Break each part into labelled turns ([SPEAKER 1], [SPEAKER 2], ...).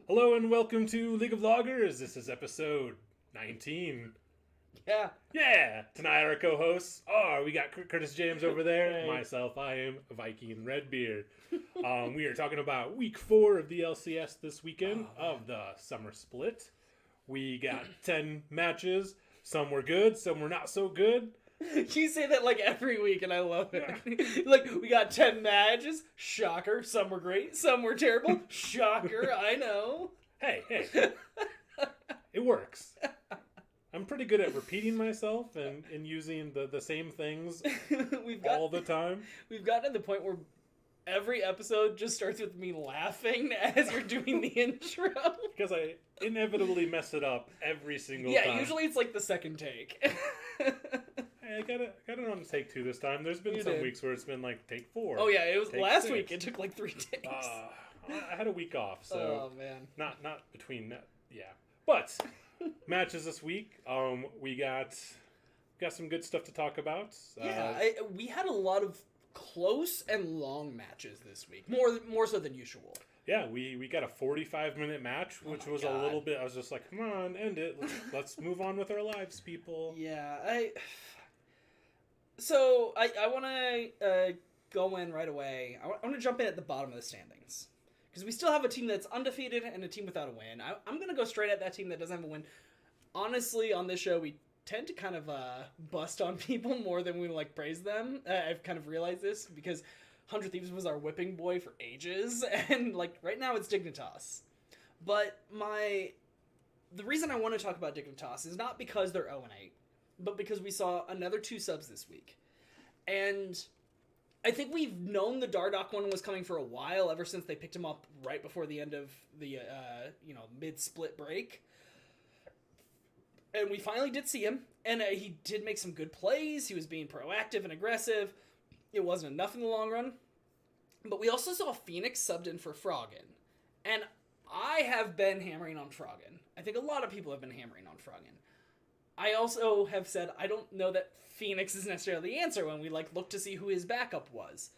[SPEAKER 1] Hello and welcome to League of Loggers. This is episode 19.
[SPEAKER 2] Yeah.
[SPEAKER 1] Yeah! Tonight our co-hosts are, we got Curtis James over there.
[SPEAKER 2] Hey.
[SPEAKER 1] Myself, I am Viking Redbeard. We are talking about week 4 of the LCS this weekend of the summer split. We got 10 matches. Some were good, some were not so good.
[SPEAKER 2] You say that like every week and I love it. Like, we got 10 matches. Shocker. Some were great. Some were terrible. Shocker. I know.
[SPEAKER 1] Hey. It works. I'm pretty good at repeating myself and using the same things all the time.
[SPEAKER 2] We've gotten to the point where every episode just starts with me laughing as you're doing the intro.
[SPEAKER 1] Because I inevitably mess it up every single time.
[SPEAKER 2] Yeah, usually it's like the second take.
[SPEAKER 1] Hey, I got it on take 2 this time. There's been some weeks where it's been like take 4.
[SPEAKER 2] Oh yeah, it was
[SPEAKER 1] take
[SPEAKER 2] last
[SPEAKER 1] 6.
[SPEAKER 2] week. It took like 3 takes.
[SPEAKER 1] I had a week off, so
[SPEAKER 2] oh man,
[SPEAKER 1] not between that. Yeah, but matches this week. We got some good stuff to talk about.
[SPEAKER 2] we had a lot of close and long matches this week, more so than usual.
[SPEAKER 1] Yeah, we got a 45-minute match, which was a little bit. I was just like, come on, end it. Let's move on with our lives, people.
[SPEAKER 2] Yeah, So I want to go in right away. I want to jump in at the bottom of the standings. Because we still have a team that's undefeated and a team without a win. I'm going to go straight at that team that doesn't have a win. Honestly, on this show, we tend to kind of bust on people more than we praise them. I've kind of realized this because 100 Thieves was our whipping boy for ages. And right now it's Dignitas. But the reason I want to talk about Dignitas is not because they're 0-8. But because we saw another 2 subs this week. And I think we've known the Dardoch one was coming for a while, ever since they picked him up right before the end of the mid-split break. And we finally did see him, and he did make some good plays. He was being proactive and aggressive. It wasn't enough in the long run. But we also saw Phoenix subbed in for Froggen. And I have been hammering on Froggen. I think a lot of people have been hammering on Froggen. I also have said I don't know that Phoenix is necessarily the answer when we look to see who his backup was.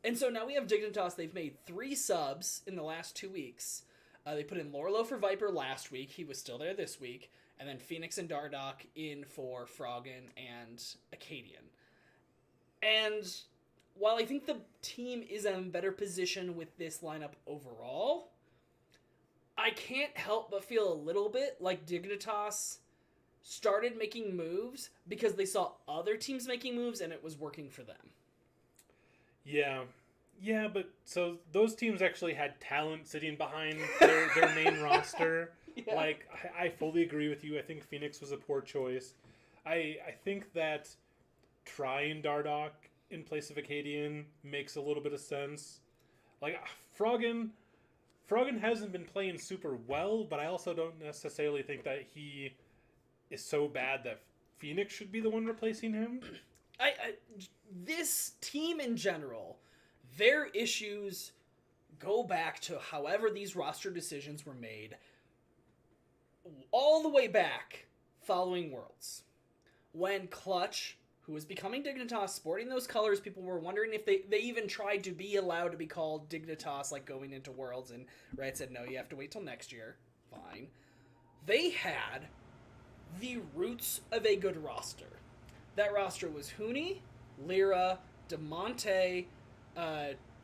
[SPEAKER 2] And so now we have Dignitas. They've made 3 subs in the last 2 weeks. They put in Lorelo for Viper last week. He was still there this week. And then Phoenix and Dardoch in for Froggen and Acadian. And while I think the team is in a better position with this lineup overall, I can't help but feel a little bit like Dignitas started making moves because they saw other teams making moves and it was working for them.
[SPEAKER 1] Yeah, but so those teams actually had talent sitting behind their main roster. Yeah. I fully agree with you. I think Phoenix was a poor choice. I think that trying Dardoch in place of Acadian makes a little bit of sense. Froggen hasn't been playing super well, but I also don't necessarily think that he is so bad that Phoenix should be the one replacing him.
[SPEAKER 2] This team in general, their issues go back to however these roster decisions were made all the way back following Worlds. When Clutch, who was becoming Dignitas, sporting those colors, people were wondering if they even tried to be allowed to be called Dignitas going into Worlds, and Riot said, no, you have to wait till next year. Fine. They had the roots of a good roster. That roster was Huni, Lyra, Demonte,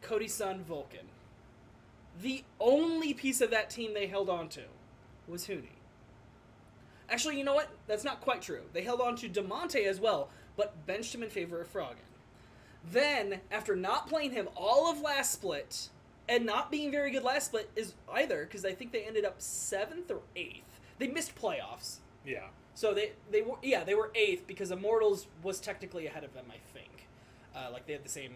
[SPEAKER 2] Cody Sun, Vulcan. The only piece of that team they held on to was Huni. Actually, you know what? That's not quite true. They held on to Demonte as well, but benched him in favor of Froggen. Then, after not playing him all of last split, and not being very good last split is either, because I think they ended up 7th or 8th. They missed playoffs.
[SPEAKER 1] Yeah.
[SPEAKER 2] So they were 8th because Immortals was technically ahead of them, I think. They had the same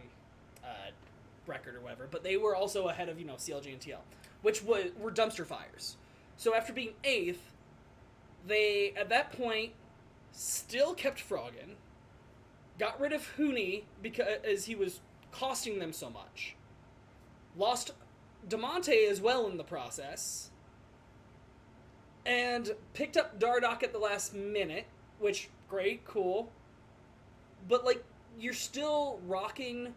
[SPEAKER 2] record or whatever, but they were also ahead of CLG and TL, which were dumpster fires. So after being 8th, they at that point still kept Froggen, got rid of Huni because he was costing them so much, lost Demonte as well in the process, and picked up Dardoch at the last minute, which, great, cool. But, you're still rocking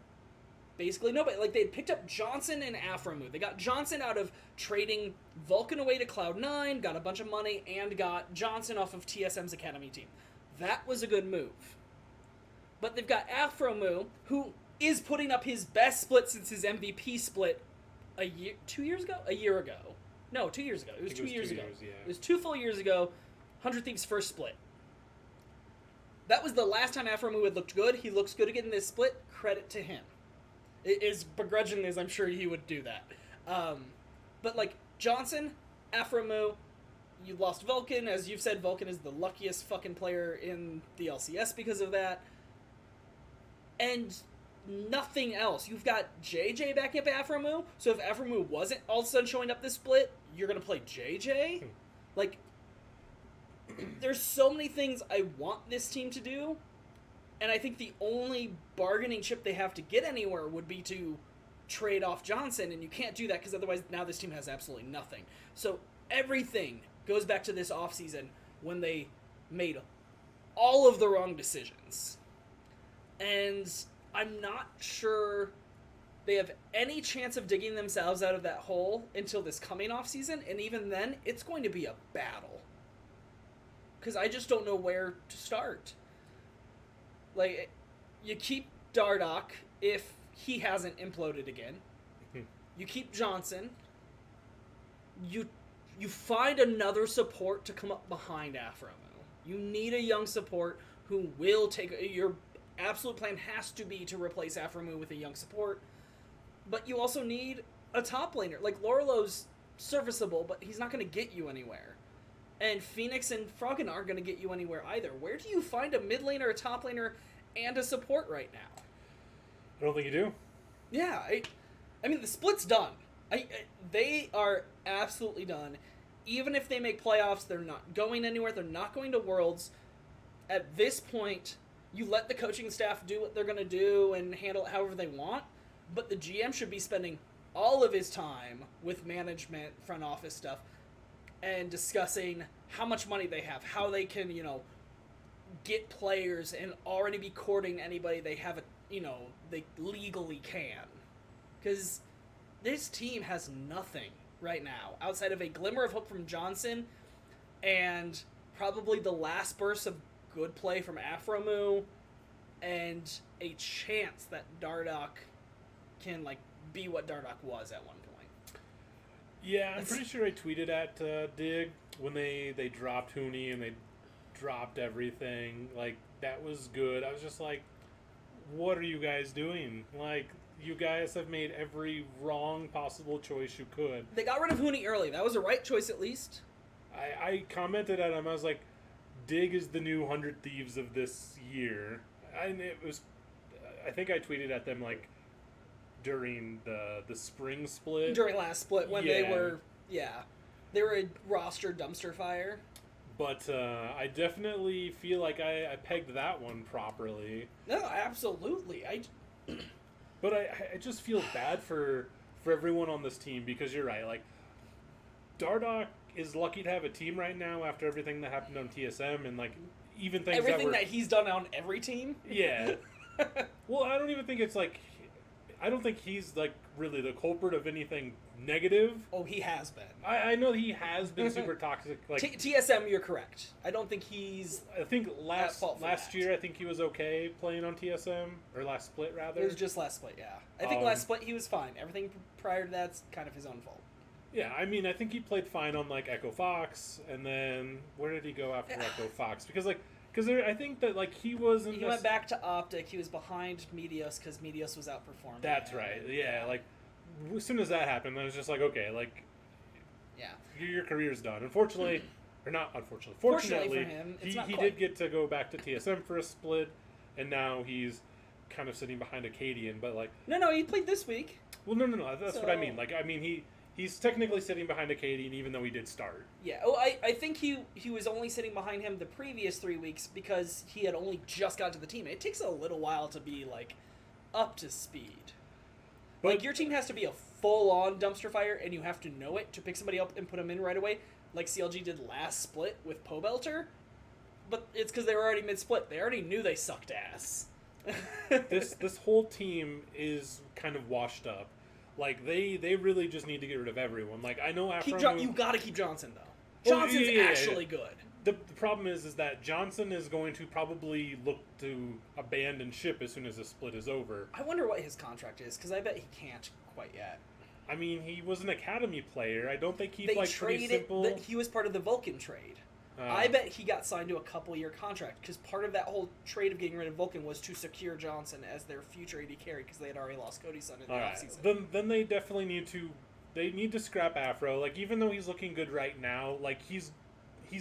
[SPEAKER 2] basically nobody. Like, they had picked up Johnson and Afromu. They got Johnson out of trading Vulcan away to Cloud9, got a bunch of money, and got Johnson off of TSM's academy team. That was a good move. But they've got Afromu, who is putting up his best split since his MVP split a year ago. No, 2 years ago. It was 2 years ago. It was 2 full years ago. 100 Thieves' first split. That was the last time Afromu had looked good. He looks good again in this split. Credit to him. As begrudgingly as I'm sure he would do that. But, like, Johnson, Afromu, you lost Vulcan. As you've said, Vulcan is the luckiest fucking player in the LCS because of that. And nothing else. You've got JJ backing up Afromu, so if Afromu wasn't all of a sudden showing up this split, you're going to play JJ? Like, there's so many things I want this team to do, and I think the only bargaining chip they have to get anywhere would be to trade off Johnson, and you can't do that because otherwise now this team has absolutely nothing. So everything goes back to this offseason when they made all of the wrong decisions. And I'm not sure they have any chance of digging themselves out of that hole until this coming offseason, and even then, it's going to be a battle. Because I just don't know where to start. Like, you keep Dardoch if he hasn't imploded again. You keep Johnson. You find another support to come up behind Afromu. You need a young support who will take... Your absolute plan has to be to replace Afromu with a young support. But you also need a top laner. Like, Lorlo's serviceable, but he's not going to get you anywhere. And Phoenix and Froggen aren't going to get you anywhere either. Where do you find a mid laner, a top laner, and a support right now?
[SPEAKER 1] I don't think you do.
[SPEAKER 2] Yeah, I mean, the split's done. They are absolutely done. Even if they make playoffs, they're not going anywhere. They're not going to Worlds. At this point, you let the coaching staff do what they're going to do and handle it however they want. But the GM should be spending all of his time with management, front office stuff, and discussing how much money they have, how they can, get players and already be courting anybody they have, they legally can. Because this team has nothing right now outside of a glimmer of hope from Johnson and probably the last burst of good play from Afromu and a chance that Dardoch can, be what Dardoch was at one point.
[SPEAKER 1] Yeah, I'm pretty sure I tweeted at Dig when they dropped Huni and they dropped everything. Like, that was good. I was just like, what are you guys doing? Like, you guys have made every wrong possible choice you could.
[SPEAKER 2] They got rid of Huni early. That was a right choice, at least.
[SPEAKER 1] I commented at him. I was like, Dig is the new 100 Thieves of this year. And it was... I think I tweeted at them, during the spring split.
[SPEAKER 2] During last split, when they were... Yeah. They were a roster dumpster fire.
[SPEAKER 1] But I definitely feel like I pegged that one properly.
[SPEAKER 2] No, absolutely.
[SPEAKER 1] But I just feel bad for everyone on this team because you're right. Dardoch is lucky to have a team right now after everything that happened on TSM and even things
[SPEAKER 2] everything that he's done on every team.
[SPEAKER 1] Yeah. Well, I don't even think it's I don't think he's really the culprit of anything negative.
[SPEAKER 2] Oh, he has been.
[SPEAKER 1] I know he has been super toxic.
[SPEAKER 2] TSM, you're correct. I don't think he's.
[SPEAKER 1] I think last year, I think he was okay playing on TSM or last split rather.
[SPEAKER 2] It was just last split, yeah. I think last split he was fine. Everything prior to that's kind of his own fault.
[SPEAKER 1] Yeah, I mean, I think he played fine on Echo Fox, and then where did he go after Echo Fox? Because I think that he wasn't.
[SPEAKER 2] He went back to Optic. He was behind Meteos because Meteos was outperforming.
[SPEAKER 1] That's right. Yeah, as soon as that happened, I was just okay,
[SPEAKER 2] yeah,
[SPEAKER 1] your career's done. Unfortunately, or not unfortunately.
[SPEAKER 2] Fortunately for him,
[SPEAKER 1] he did get to go back to TSM for a split, and now he's kind of sitting behind a Cadian. But
[SPEAKER 2] no, he played this week.
[SPEAKER 1] Well, no. That's what I mean. He's technically sitting behind a Cadian, even though he did start.
[SPEAKER 2] Yeah. Oh, I think he was only sitting behind him the previous 3 weeks because he had only just got to the team. It takes a little while to be up to speed. But your team has to be a full-on dumpster fire, and you have to know it to pick somebody up and put them in right away, like CLG did last split with Pobelter. But it's because they were already mid-split. They already knew they sucked ass.
[SPEAKER 1] this whole team is kind of washed up. Like they really just need to get rid of everyone. Like I know after
[SPEAKER 2] you gotta keep Johnson though. Johnson's actually good.
[SPEAKER 1] The problem is that Johnson is going to probably look to abandon ship as soon as the split is over.
[SPEAKER 2] I wonder what his contract is, because I bet he can't quite yet.
[SPEAKER 1] I mean, he was an academy player. I don't think he's
[SPEAKER 2] They
[SPEAKER 1] like
[SPEAKER 2] traded
[SPEAKER 1] pretty simple.
[SPEAKER 2] he was part of the Vulcan trade. I bet he got signed to a couple-year contract, because part of that whole trade of getting rid of Vulcan was to secure Johnson as their future AD carry, because they had already lost Cody's son in the offseason.
[SPEAKER 1] Then they definitely need to scrap Afro. Like even though he's looking good right now, like he's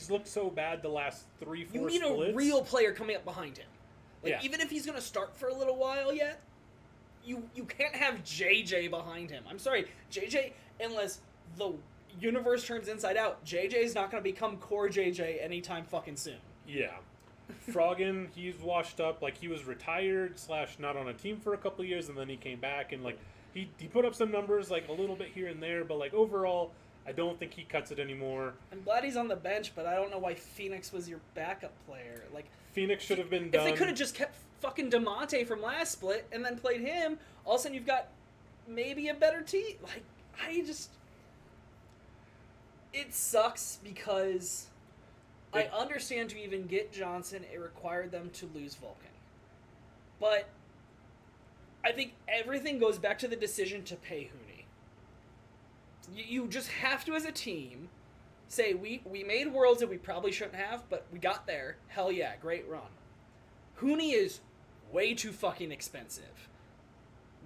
[SPEAKER 1] looked so bad the last 3-4
[SPEAKER 2] You need
[SPEAKER 1] splits.
[SPEAKER 2] a real player coming up behind him. Like
[SPEAKER 1] Yeah.
[SPEAKER 2] even if he's going to start for a little while yet, you can't have JJ behind him. I'm sorry, JJ, unless the universe turns inside out, JJ's not going to become core JJ anytime fucking soon.
[SPEAKER 1] Yeah. Froggen, he's washed up. Like he was retired / not on a team for a couple of years, and then he came back and like he put up some numbers like a little bit here and there, but like overall, I don't think he cuts it anymore.
[SPEAKER 2] I'm glad he's on the bench, but I don't know why Phoenix was your backup player. Like
[SPEAKER 1] Phoenix should have been done.
[SPEAKER 2] If they could have just kept fucking DeMonte from last split and then played him, all of a sudden you've got maybe a better team. Like it sucks because I understand to even get Johnson, it required them to lose Vulcan. But I think everything goes back to the decision to pay Hooney. You just have to, as a team, say, we made Worlds that we probably shouldn't have, but we got there. Hell yeah, great run. Hooney is way too fucking expensive.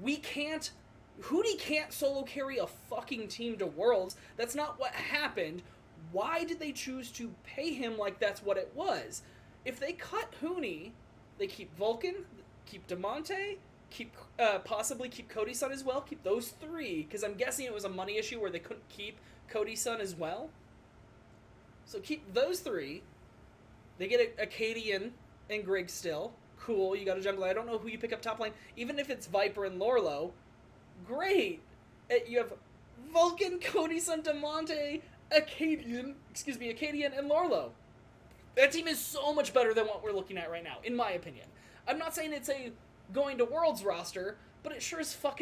[SPEAKER 2] Hooney can't solo carry a fucking team to Worlds. That's not what happened. Why did they choose to pay him like that's what it was? If they cut Hooney, they keep Vulcan, keep DeMonte, possibly keep Cody's son as well. Keep those three, because I'm guessing it was a money issue where they couldn't keep Cody's son as well. So keep those three. They get a Acadian and Griggs still. Cool, you got a jungler. I don't know who you pick up top lane. Even if it's Viper and Lorlo, great. You have Vulcan, Cody's son, DeMonte, Acadian, and Lorlo. That team is so much better than what we're looking at right now, in my opinion. I'm not saying it's a going to Worlds roster, but it sure as fuck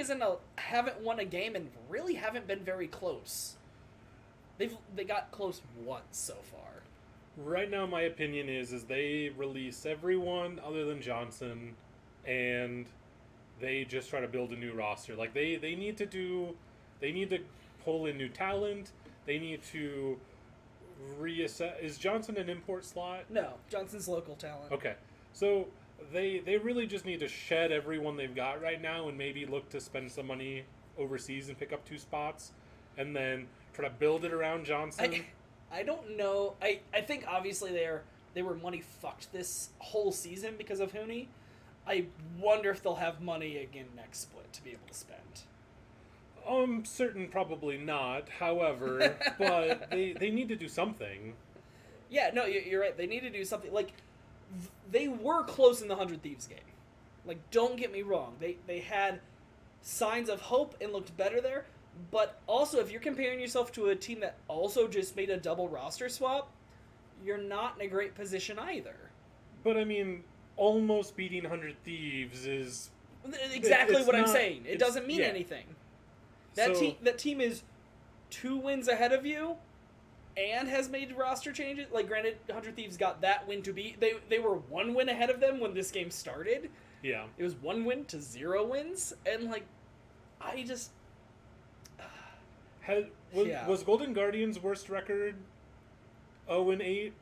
[SPEAKER 2] haven't won a game and really haven't been very close. They got close once so far.
[SPEAKER 1] Right now, my opinion is they release everyone other than Johnson, and they just try to build a new roster. Like they need to pull in new talent. They need to reassess. Is Johnson an import slot?
[SPEAKER 2] No, Johnson's local talent.
[SPEAKER 1] Okay, so they really just need to shed everyone they've got right now and maybe look to spend some money overseas and pick up 2 spots, and then try to build it around Johnson.
[SPEAKER 2] I don't know. I think obviously they were money fucked this whole season because of Hooney. I wonder if they'll have money again next split to be able to spend.
[SPEAKER 1] I'm certain probably not. However, but they need to do something.
[SPEAKER 2] Yeah, no, you're right. They need to do something. Like, they were close in the 100 Thieves game. Like, don't get me wrong. They had signs of hope and looked better there. But also, if you're comparing yourself to a team that also just made a double roster swap, you're not in a great position either.
[SPEAKER 1] But, I mean, almost beating 100 Thieves is...
[SPEAKER 2] Exactly what I'm saying. It doesn't mean anything. That team is 2 wins ahead of you and has made roster changes. Like, granted, 100 Thieves got that win to beat. They were 1 win ahead of them when this game started.
[SPEAKER 1] Yeah. It
[SPEAKER 2] was 1 win to 0 wins. And, like, I just...
[SPEAKER 1] Was Golden Guardian's worst record 0-8?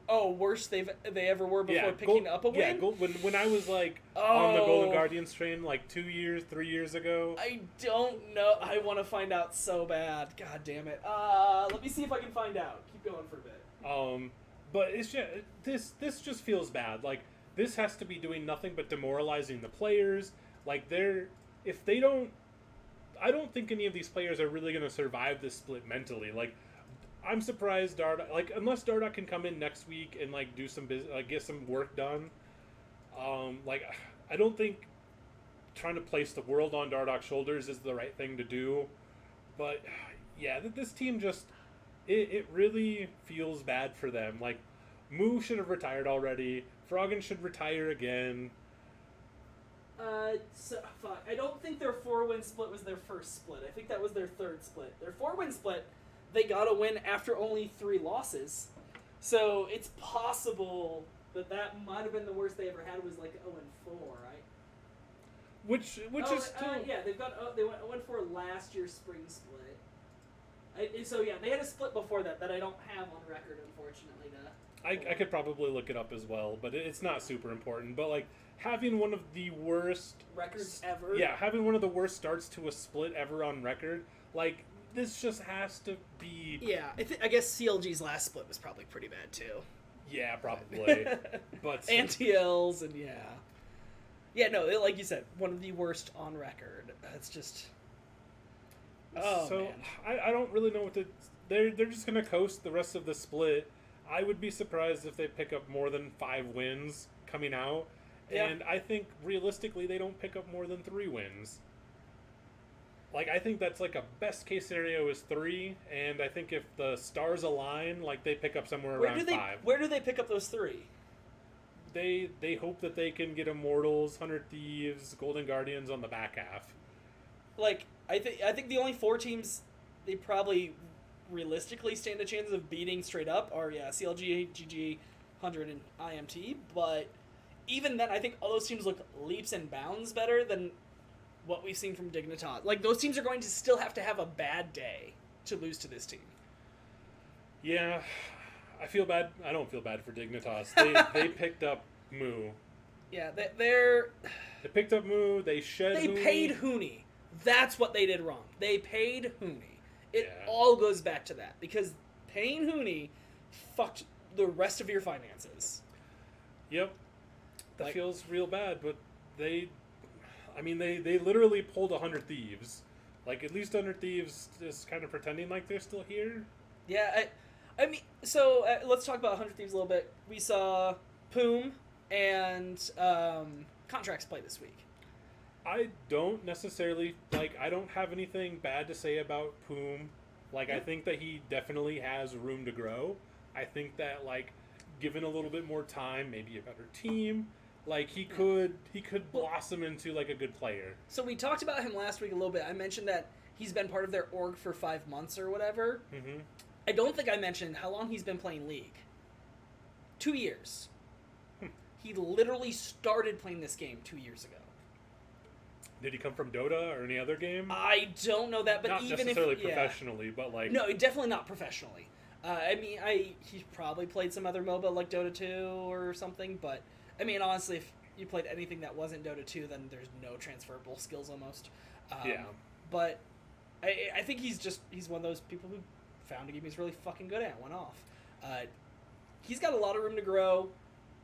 [SPEAKER 2] Oh, worst they ever were before picking up a win?
[SPEAKER 1] Yeah, when I was like on the Golden Guardians train like 2 years, 3 years ago.
[SPEAKER 2] I don't know. I want to find out so bad. God damn it. Let me see if I can find out. Keep going for a bit.
[SPEAKER 1] But it's just this just feels bad. Like this has to be doing nothing but demoralizing the players. Like if they don't. I don't think any of these players are really going to survive this split mentally. Like, I'm surprised Darda, like, unless Darda can come in next week and like do some get some work done. Like, I don't think trying to place the world on Dardock's shoulders is the right thing to do. But yeah, this team just it really feels bad for them. Like, Moo should have retired already. Froggen should retire again.
[SPEAKER 2] Fuck. I don't think their 4-win split was their first split. I think that was their third split. Their 4-win split, they got a win after only 3 losses. So it's possible that might have been the worst they ever had was like 0-4, right?
[SPEAKER 1] Which is still...
[SPEAKER 2] yeah, they went 0-4 last year's spring split. So yeah, they had a split before that I don't have on record, unfortunately.
[SPEAKER 1] I could probably look it up as well, but it's not super important. But like having one of the worst
[SPEAKER 2] records ever.
[SPEAKER 1] Yeah, having one of the worst starts to a split ever on record, like this just has to be.
[SPEAKER 2] Yeah, I guess CLG's last split was probably pretty bad too.
[SPEAKER 1] Yeah, probably. But
[SPEAKER 2] anti-Ls and yeah, no, like you said, one of the worst on record. It's just. Oh
[SPEAKER 1] so
[SPEAKER 2] man.
[SPEAKER 1] I don't really know what to. They're just gonna coast the rest of the split. I would be surprised if they pick up more than 5 wins coming out. Yeah. And I think realistically they don't pick up more than 3 wins. Like I think that's like a best case scenario is 3, and I think if the stars align, like they pick up somewhere around 5.
[SPEAKER 2] Where do they pick up those 3?
[SPEAKER 1] They hope that they can get Immortals, 100 Thieves, Golden Guardians on the back half.
[SPEAKER 2] Like I think the only 4 teams they probably realistically stand a chance of beating straight up are CLG, GG, 100, and IMT. But even then, I think all those teams look leaps and bounds better than what we've seen from Dignitas. Like those teams are going to still have to have a bad day to lose to this team.
[SPEAKER 1] Yeah, I feel bad. I don't feel bad for Dignitas. They picked up Moo.
[SPEAKER 2] Yeah,
[SPEAKER 1] They picked up Moo. They
[SPEAKER 2] paid Huni. That's what they did wrong. They paid Huni. It all goes back to that because paying Huni fucked the rest of your finances.
[SPEAKER 1] Yep, that feels real bad. But they literally pulled 100 Thieves. Like at least 100 Thieves is kind of pretending like they're still here.
[SPEAKER 2] Yeah, I mean, so let's talk about 100 Thieves a little bit. We saw Poom and Contracts play this week.
[SPEAKER 1] I don't necessarily, I don't have anything bad to say about Poom. I think that he definitely has room to grow. I think that, given a little bit more time, maybe a better team, he could blossom into, a good player.
[SPEAKER 2] So we talked about him last week a little bit. I mentioned that he's been part of their org for 5 months or whatever.
[SPEAKER 1] Mm-hmm.
[SPEAKER 2] I don't think I mentioned how long he's been playing League. 2 years. He literally started playing this game 2 years ago.
[SPEAKER 1] Did he come from Dota or any other game?
[SPEAKER 2] I don't know that, but
[SPEAKER 1] not
[SPEAKER 2] even
[SPEAKER 1] necessarily professionally, but
[SPEAKER 2] no, definitely not professionally. He probably played some other MOBA like Dota 2 or something, but I mean, honestly, if you played anything that wasn't Dota 2, then there's no transferable skills almost. But I think he's one of those people who found a game he's really fucking good at, went off. He's got a lot of room to grow.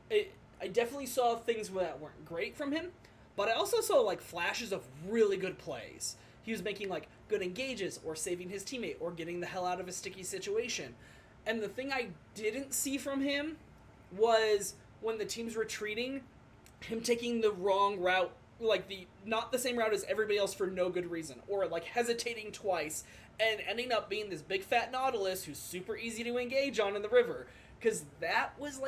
[SPEAKER 2] I definitely saw things that weren't great from him, but I also saw flashes of really good plays. He was making good engages or saving his teammate or getting the hell out of a sticky situation. And the thing I didn't see from him was when the team's retreating, him taking the wrong route, not the same route as everybody else for no good reason, or hesitating twice and ending up being this big fat Nautilus who's super easy to engage on in the river. Because that was,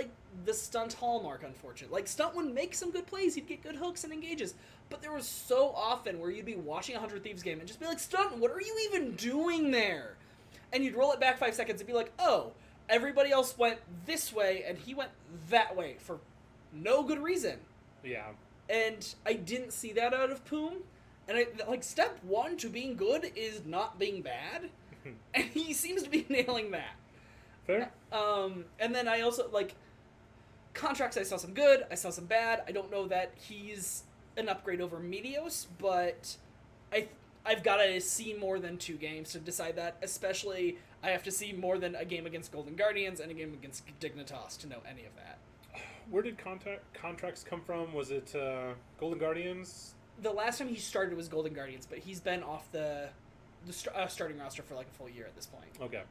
[SPEAKER 2] the Stunt hallmark, unfortunately. Stunt would make some good plays. He'd get good hooks and engages. But there was so often where you'd be watching a 100 Thieves game and just be like, Stunt, what are you even doing there? And you'd roll it back 5 seconds and be like, oh, everybody else went this way and he went that way for no good reason.
[SPEAKER 1] Yeah.
[SPEAKER 2] And I didn't see that out of Poom. And step 1 to being good is not being bad. And he seems to be nailing that.
[SPEAKER 1] Fair.
[SPEAKER 2] And then I also, Contracts, I saw some good, I saw some bad. I don't know that he's an upgrade over Meteos, but I've got to see more than 2 games to decide that, especially I have to see more than a game against Golden Guardians and a game against Dignitas to know any of that.
[SPEAKER 1] Where did Contracts come from? Was it Golden Guardians?
[SPEAKER 2] The last time he started was Golden Guardians, but he's been off the starting roster for a full year at this point.
[SPEAKER 1] Okay.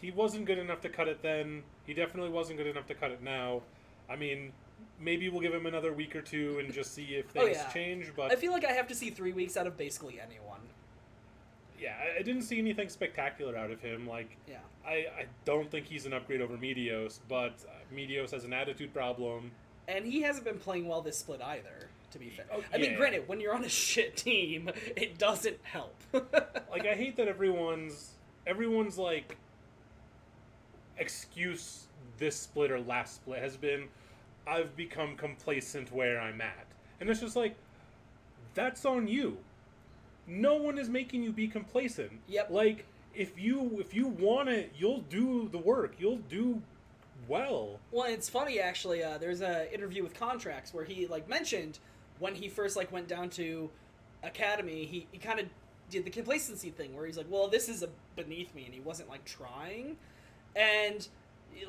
[SPEAKER 1] He wasn't good enough to cut it then. He definitely wasn't good enough to cut it now. I mean, maybe we'll give him another week or 2 and just see if things change. But
[SPEAKER 2] I feel like I have to see 3 weeks out of basically anyone.
[SPEAKER 1] Yeah, I didn't see anything spectacular out of him. Like,
[SPEAKER 2] Yeah.
[SPEAKER 1] I don't think he's an upgrade over Meteos, but Meteos has an attitude problem.
[SPEAKER 2] And he hasn't been playing well this split either, to be fair.
[SPEAKER 1] Oh,
[SPEAKER 2] I mean,
[SPEAKER 1] yeah.
[SPEAKER 2] granted, when you're on a shit team, it doesn't help.
[SPEAKER 1] Like, I hate that everyone's like excuse this split or last split has been, I've become complacent where I'm at. And it's just like, that's on you. No one is making you be complacent.
[SPEAKER 2] Yep.
[SPEAKER 1] Like, if you want it, you'll do the work. You'll do well.
[SPEAKER 2] Well, it's funny actually. There's an interview with Contracts where he like mentioned when he first like went down to Academy, he kind of did the complacency thing where he's like, well, this is beneath me, and he wasn't like trying. And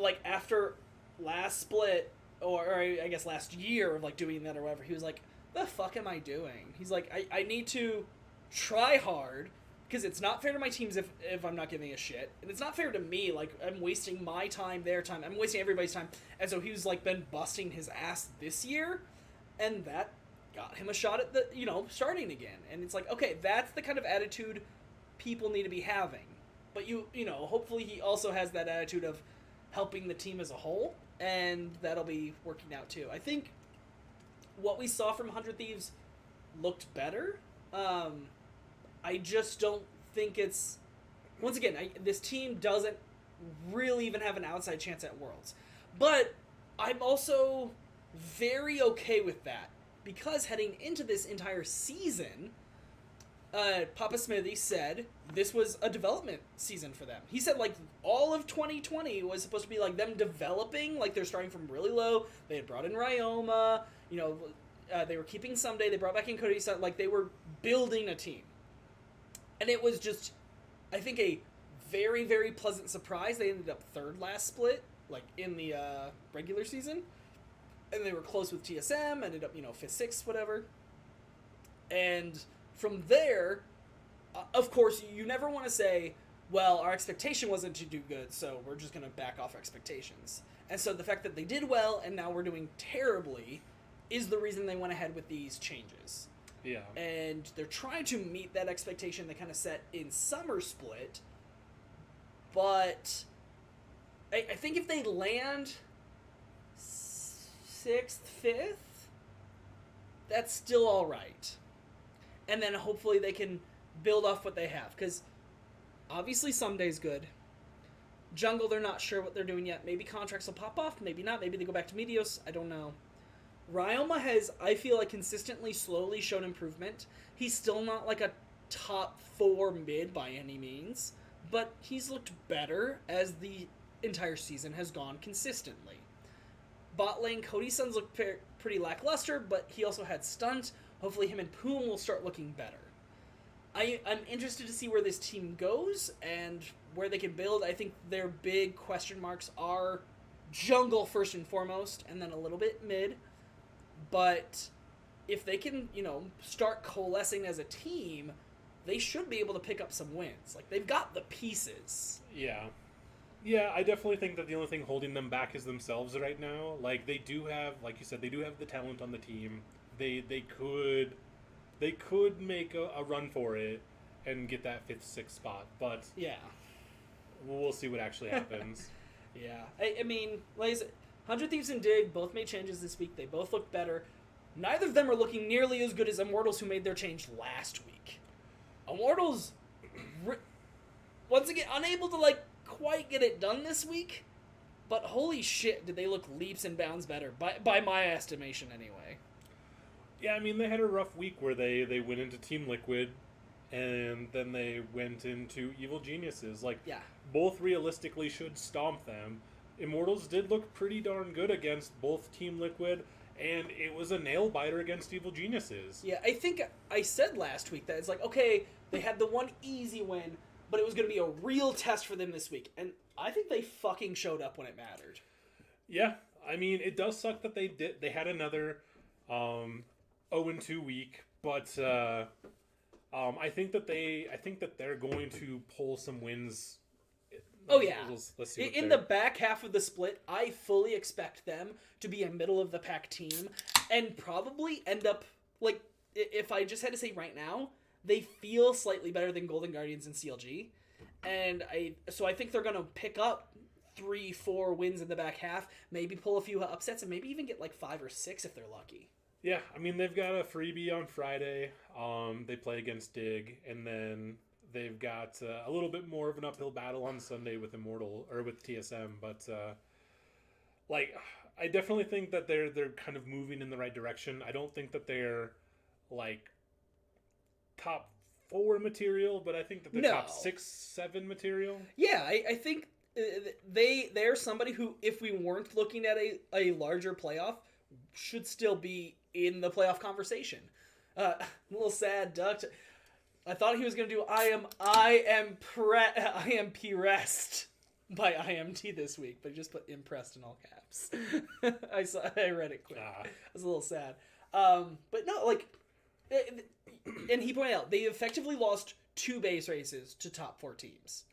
[SPEAKER 2] like after last split, or I guess last year of like doing that or whatever, he was like, the fuck am I doing? He's like, I need to try hard because it's not fair to my teams if I'm not giving a shit, and it's not fair to me. Like, I'm wasting my time, their time, I'm wasting everybody's time. And so he's like been busting his ass this year, and that got him a shot at the starting again. And it's like, okay, that's the kind of attitude people need to be having. But hopefully he also has that attitude of helping the team as a whole, and that'll be working out too. I think what we saw from 100 Thieves looked better. I just don't think it's... Once again, this team doesn't really even have an outside chance at Worlds. But I'm also very okay with that, because heading into this entire season, Papa Smithy said this was a development season for them. He said, like, all of 2020 was supposed to be, like, them developing. Like, they're starting from really low. They had brought in Ryoma. They were keeping Someday. They brought back in Cody. Like, they were building a team. And it was just, I think, a very, very pleasant surprise. They ended up third last split, like, in the regular season. And they were close with TSM, ended up, 5th, 6th, whatever. And from there, of course, you never want to say, well, our expectation wasn't to do good, so we're just going to back off expectations. And so the fact that they did well and now we're doing terribly is the reason they went ahead with these changes.
[SPEAKER 1] Yeah.
[SPEAKER 2] And they're trying to meet that expectation they kind of set in Summer Split. But I think if they land 6th, 5th, that's still all right. And then hopefully they can build off what they have. Because obviously Someday's good. Jungle, they're not sure what they're doing yet. Maybe Contracts will pop off, maybe not. Maybe they go back to Meteos. I don't know. Ryoma has, I feel like, consistently, slowly shown improvement. He's still not like a top 4 mid by any means, but he's looked better as the entire season has gone consistently. Bot lane, Cody Sun's looked pretty lackluster, but he also had Stunt. Hopefully him and Poom will start looking better. I'm interested to see where this team goes and where they can build. I think their big question marks are jungle first and foremost, and then a little bit mid. But if they can, start coalescing as a team, they should be able to pick up some wins. Like, they've got the pieces.
[SPEAKER 1] Yeah. Yeah, I definitely think that the only thing holding them back is themselves right now. Like, they do have, like you said, they do have the talent on the team. They could make a run for it and get that 5th, 6th spot, but
[SPEAKER 2] yeah,
[SPEAKER 1] we'll see what actually happens.
[SPEAKER 2] Yeah, I mean, like I said, 100 Thieves and Dig both made changes this week. They both look better. Neither of them are looking nearly as good as Immortals, who made their change last week. Immortals, once again, unable to quite get it done this week, but holy shit, did they look leaps and bounds better, by my estimation anyway.
[SPEAKER 1] Yeah, I mean, they had a rough week where they went into Team Liquid, and then they went into Evil Geniuses.
[SPEAKER 2] Yeah.
[SPEAKER 1] Both realistically should stomp them. Immortals did look pretty darn good against both Team Liquid, and it was a nail-biter against Evil Geniuses.
[SPEAKER 2] Yeah, I think I said last week that it's like, okay, they had the one easy win, but it was going to be a real test for them this week, and I think they fucking showed up when it mattered.
[SPEAKER 1] Yeah, I mean, it does suck that they had another 0-2 week, but I think that they're going to pull some wins.
[SPEAKER 2] Oh yeah.
[SPEAKER 1] Let's see.
[SPEAKER 2] In the back half of the split, I fully expect them to be a middle of the pack team and probably end up if I just had to say right now, they feel slightly better than Golden Guardians and CLG. And I think they're going to pick up 3-4 wins in the back half, maybe pull a few upsets, and maybe even get like 5 or 6 if they're lucky.
[SPEAKER 1] Yeah, I mean, they've got a freebie on Friday. They play against Dig, and then they've got a little bit more of an uphill battle on Sunday with with TSM. But like, I definitely think that they're kind of moving in the right direction. I don't think that they're like top 4 material, but I think that they're top 6, 7 material.
[SPEAKER 2] Yeah, I think they're somebody who, if we weren't looking at a larger playoff, should still be in the playoff conversation. A little sad duck. I thought he was going to do I am pressed by IMT this week, but he just put impressed in all caps. I read it quick. I was a little sad. But no, like, and he pointed out, they effectively lost 2 base races to top 4 teams.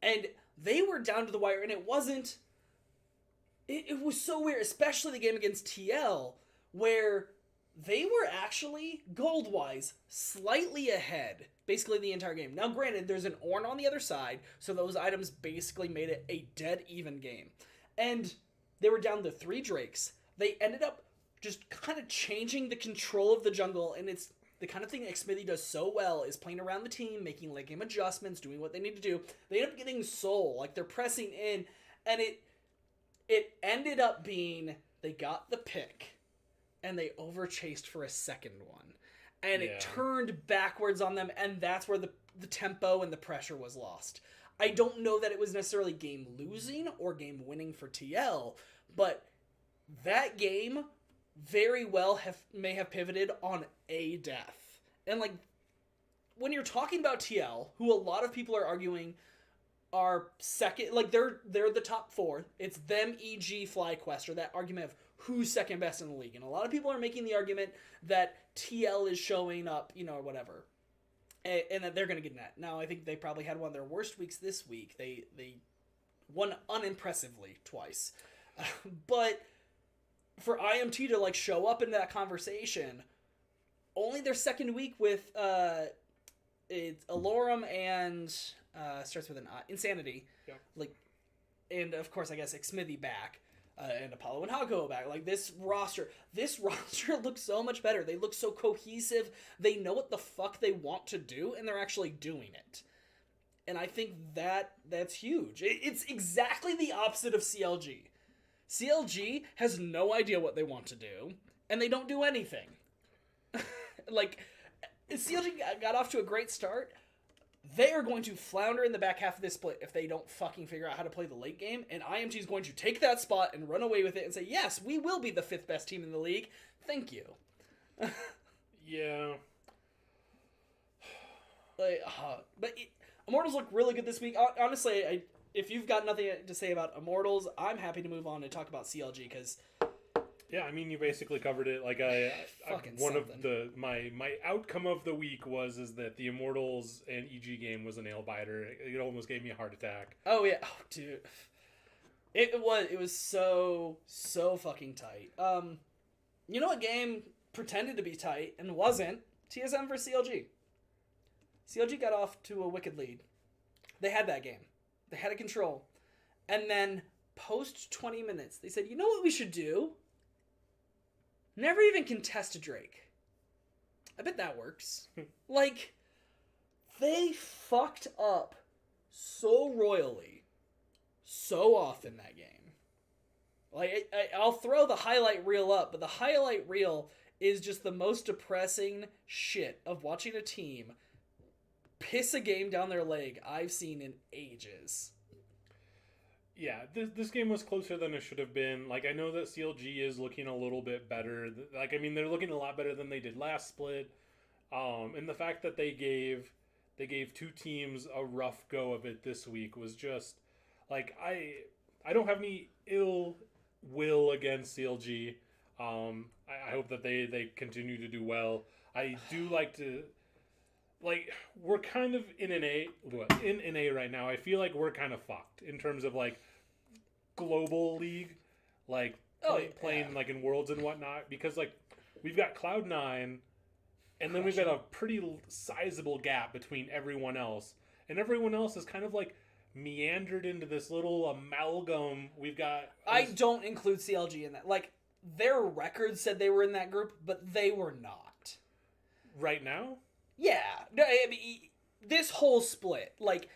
[SPEAKER 2] And they were down to the wire, and it wasn't... It was so weird, especially the game against TL, where they were actually, gold-wise, slightly ahead, basically the entire game. Now, granted, there's an Ornn on the other side, so those items basically made it a dead-even game. And they were down to 3 Drakes. They ended up just kind of changing the control of the jungle, and it's the kind of thing that Xmithy does so well, is playing around the team, making late-game adjustments, doing what they need to do. They end up getting Soul, like they're pressing in, and it ended up being, they got the pick, and they overchased for a second one. And it turned backwards on them, and that's where the tempo and the pressure was lost. I don't know that it was necessarily game losing or game winning for TL, but that game very well may have pivoted on a death. And like, when you're talking about TL, who a lot of people are arguing are second, like they're the top 4. It's them, EG, FlyQuest, or that argument of who's second best in the league. And a lot of people are making the argument that TL is showing up, or whatever, and that they're going to get in that. Now, I think they probably had one of their worst weeks this week. They won unimpressively twice. But for IMT to like show up in that conversation, only their second week with it's Alorum and starts with an Insanity, like, and of course I guess Xmithy back, and Apollo and Hago back. Like this roster looks so much better. They look so cohesive. They know what the fuck they want to do, and they're actually doing it. And I think that's huge. It's exactly the opposite of CLG. CLG has no idea what they want to do, and they don't do anything. Like, CLG got off to a great start. They are going to flounder in the back half of this split if they don't fucking figure out how to play the late game, and IMT is going to take that spot and run away with it and say, yes, we will be the 5th best team in the league. Thank you.
[SPEAKER 1] Yeah.
[SPEAKER 2] Like, but Immortals look really good this week. Honestly, if you've got nothing to say about Immortals, I'm happy to move on and talk about CLG, because...
[SPEAKER 1] Yeah, I mean, you basically covered it. Like, my outcome of the week is that the Immortals and EG game was a nail biter. It almost gave me a heart attack.
[SPEAKER 2] Oh yeah, dude, it was so fucking tight. You know, a game pretended to be tight and wasn't. TSM versus CLG. CLG got off to a wicked lead. They had that game. They had a control, and then post 20 minutes, they said, "You know what we should do? Never even contest a Drake." I bet that works. Like, they fucked up so royally, so often that game. Like, I'll throw the highlight reel up, but the highlight reel is just the most depressing shit of watching a team piss a game down their leg I've seen in ages.
[SPEAKER 1] Yeah, this game was closer than it should have been. Like, I know that CLG is looking a little bit better. Like, I mean, they're looking a lot better than they did last split. And the fact that they gave 2 teams a rough go of it this week was just, like, I don't have any ill will against CLG. I hope that they continue to do well. I do like to... Like, we're kind of in an A right now. I feel like we're kind of fucked in terms of, like, global league, like, playing, like, in Worlds and whatnot. Because, like, we've got Cloud9 And then we've got a pretty sizable gap between everyone else. And everyone else is kind of like meandered into this little amalgam. We've got...
[SPEAKER 2] I don't include CLG in that. Like, their record said they were in that group, but they were not.
[SPEAKER 1] Right now?
[SPEAKER 2] Yeah. No, I mean, this whole split, like,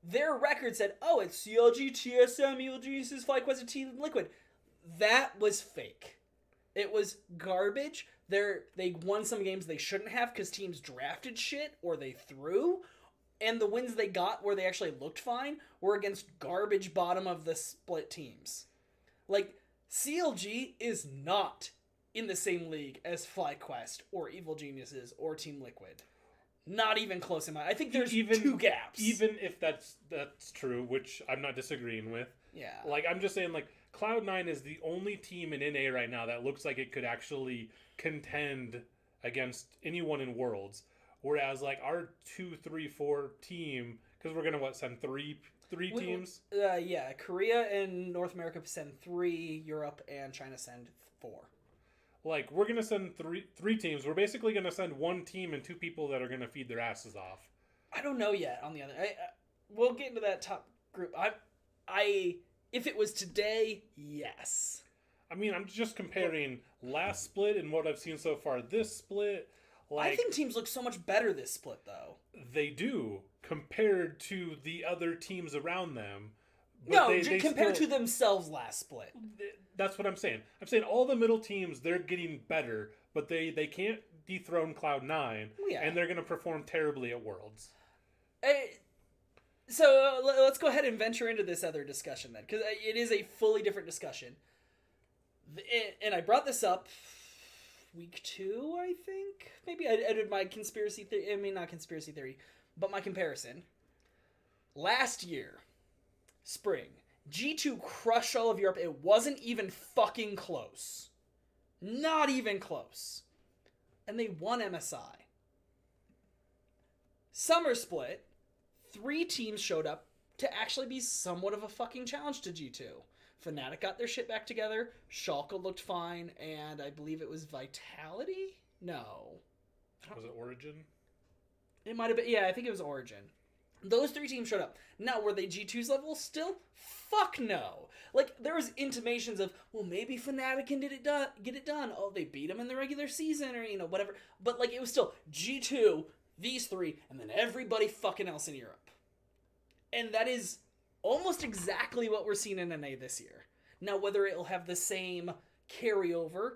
[SPEAKER 2] their record said, oh, it's CLG, TSM, ELG, FlyQuest, and Team Liquid. That was fake. It was garbage. They won some games they shouldn't have because teams drafted shit or they threw. And the wins they got where they actually looked fine were against garbage bottom of the split teams. Like, CLG is not in the same league as FlyQuest or Evil Geniuses or Team Liquid. Not even close in my... I think there's two gaps.
[SPEAKER 1] Even if that's true, which I'm not disagreeing with.
[SPEAKER 2] Yeah.
[SPEAKER 1] Like, I'm just saying, like, Cloud9 is the only team in NA right now that looks like it could actually contend against anyone in Worlds. Whereas, like, our 2, 3, 4 team, because we're going to, send three teams?
[SPEAKER 2] Yeah, Korea and North America send 3, Europe and China send 4.
[SPEAKER 1] Like, we're going to send three teams. We're basically going to send 1 team and 2 people that are going to feed their asses off.
[SPEAKER 2] I don't know yet on the other. We'll get into that top group. If it was today, yes.
[SPEAKER 1] I mean, I'm just comparing last split and what I've seen so far this split. Like,
[SPEAKER 2] I think teams look so much better this split, though.
[SPEAKER 1] They do, compared to the other teams around them.
[SPEAKER 2] But compared to themselves last split.
[SPEAKER 1] That's what I'm saying. I'm saying all the middle teams, they're getting better, but they can't dethrone Cloud9, and they're going to perform terribly at Worlds.
[SPEAKER 2] So let's go ahead and venture into this other discussion then, because it is a fully different discussion. And I brought this up week 2, I think. Maybe I did my conspiracy theory. I mean, not conspiracy theory, but my comparison. Last year, spring, G2 crushed all of Europe. It wasn't even fucking close. Not even close. And they won MSI. Summer split, 3 teams showed up to actually be somewhat of a fucking challenge to G2. Fnatic got their shit back together, Schalke looked fine, and I believe it was Vitality? No.
[SPEAKER 1] Was it Origin?
[SPEAKER 2] It might have been, yeah, I think it was Origin. Those 3 teams showed up. Now, were they G2's level still? Fuck no. Like, there was intimations of, well, maybe Fnatic can get it done. Oh, they beat them in the regular season or, whatever. But, like, it was still G2, these 3, and then everybody fucking else in Europe. And that is almost exactly what we're seeing in NA this year. Now, whether it'll have the same carryover,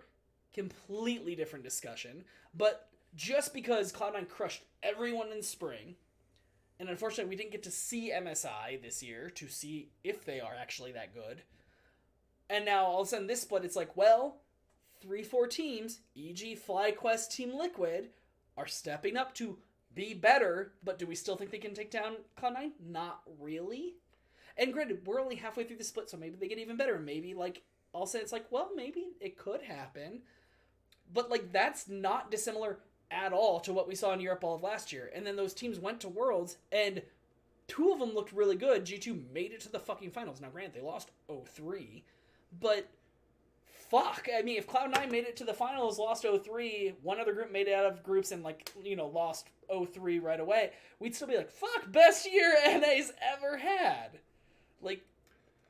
[SPEAKER 2] completely different discussion. But just because Cloud9 crushed everyone in spring, and unfortunately we didn't get to see MSI this year to see if they are actually that good. And now all of a sudden this split, it's like, well, 3-4 teams, e.g. FlyQuest, Team Liquid, are stepping up to be better, but do we still think they can take down Cloud9? Not really. And granted, we're only halfway through the split, so maybe they get even better. Maybe, like, I'll say it's like, well, maybe it could happen. But, like, that's not dissimilar at all to what we saw in Europe all of last year. And then those teams went to Worlds, and 2 of them looked really good. G2 made it to the fucking finals. Now, granted, they lost 0-3, but fuck. I mean, if Cloud9 made it to the finals, lost 0-3, one other group made it out of groups and, like, lost 0-3 right away, we'd still be like, fuck, best year NA's ever had. Like,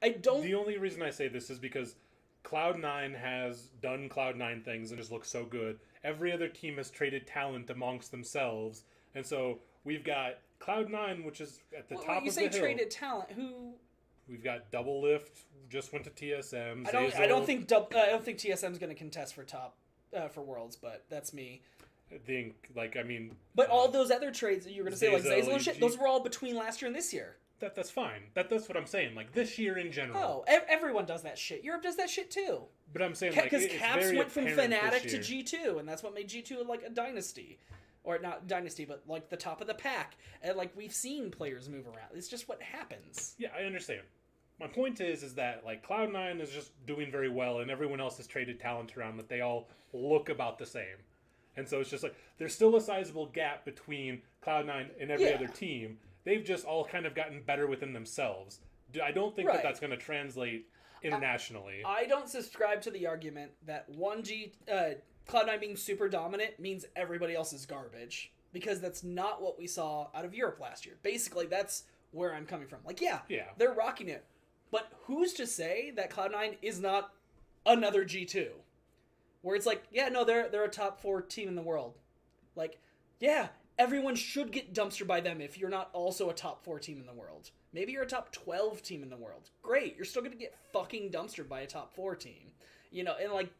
[SPEAKER 2] I don't...
[SPEAKER 1] The only reason I say this is because Cloud9 has done Cloud9 things and just looks so good. Every other team has traded talent amongst themselves. And so we've got Cloud9, which is at the top of the hill.
[SPEAKER 2] You say traded talent, who...
[SPEAKER 1] We've got Double Lift, just went to TSM.
[SPEAKER 2] I don't think TSM's going to contest for top for Worlds, but that's me.
[SPEAKER 1] I think,
[SPEAKER 2] But all those other trades that you were going to say, like Zazel and shit,
[SPEAKER 1] EG.
[SPEAKER 2] those were all between last year and this year.
[SPEAKER 1] That's fine. That's what I'm saying. Like, this year in general.
[SPEAKER 2] Oh, everyone does that shit. Europe does that shit too.
[SPEAKER 1] But I'm saying,
[SPEAKER 2] because Caps went from Fnatic to G2, and that's what made G2 like a dynasty. Or not dynasty, but like the top of the pack. And like, we've seen players move around. It's just what happens.
[SPEAKER 1] Yeah, I understand. My point is that like Cloud9 is just doing very well, and everyone else has traded talent around that they all look about the same. And so it's just like, there's still a sizable gap between Cloud9 and every other team. They've just all kind of gotten better within themselves. I don't think that that's going to translate internationally.
[SPEAKER 2] I don't subscribe to the argument that Cloud9 being super dominant means everybody else is garbage. Because that's not what we saw out of Europe last year. Basically, that's where I'm coming from. Like, yeah, they're rocking it. But who's to say that Cloud9 is not another G2? Where it's like, yeah, no, they're a top 4 team in the world. Like, yeah, everyone should get dumpstered by them if you're not also a top 4 team in the world. Maybe you're a top 12 team in the world. Great, you're still going to get fucking dumpstered by a top 4 team. You know, and like,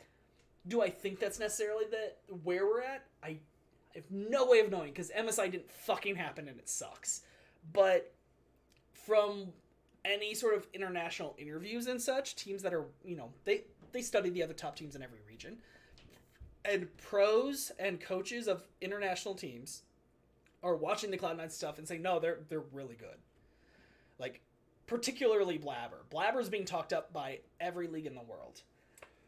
[SPEAKER 2] do I think that's necessarily where we're at? I have no way of knowing, because MSI didn't fucking happen and it sucks. But from any sort of international interviews and such, teams that are, you know, they study the other top teams in every region. And pros and coaches of international teams are watching the Cloud9 stuff and saying, no, they're really good. Like, particularly Blabber. Blabber's being talked up by every league in the world.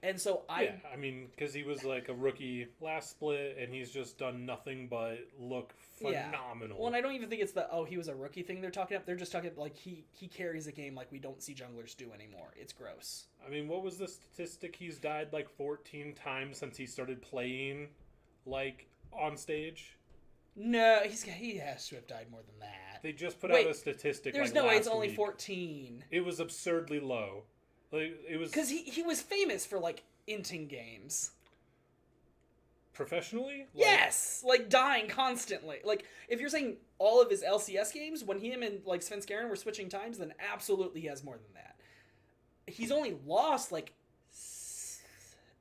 [SPEAKER 2] And so
[SPEAKER 1] I mean, because he was like a rookie last split, and he's just done nothing but look phenomenal.
[SPEAKER 2] Yeah. Well, and I don't even think it's he was a rookie thing they're talking about. They're just talking about, like, he carries a game like we don't see junglers do anymore. It's gross.
[SPEAKER 1] I mean, what was the statistic? He's died like 14 times since he started playing, like, on stage?
[SPEAKER 2] No, he has to have died more than that.
[SPEAKER 1] They just put out a statistic.
[SPEAKER 2] There's
[SPEAKER 1] like,
[SPEAKER 2] no way it's
[SPEAKER 1] last
[SPEAKER 2] only
[SPEAKER 1] week.
[SPEAKER 2] 14.
[SPEAKER 1] It was absurdly low. Like, it was
[SPEAKER 2] because he was famous for like inting games.
[SPEAKER 1] Professionally?
[SPEAKER 2] Yes, like dying constantly. Like if you're saying all of his LCS games, when him and like Svenskeren were switching times, then absolutely he has more than that. He's only lost like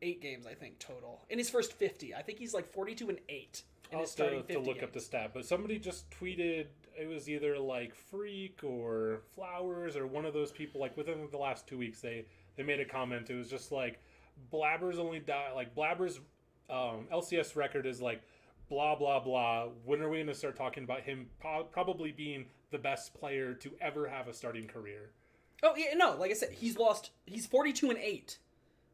[SPEAKER 2] 8 games, I think, total in his first 50. I think he's like 42-8 in his starting 50
[SPEAKER 1] to look
[SPEAKER 2] games.
[SPEAKER 1] up the stat, but somebody just tweeted. It was either like Freak or Flowers or one of those people. Like within the last 2 weeks, they made a comment. It was just like Blabber's Blabber's LCS record is like blah blah blah. When are we going to start talking about him probably being the best player to ever have a starting career?
[SPEAKER 2] Oh yeah, no. Like I said, he's 42-8.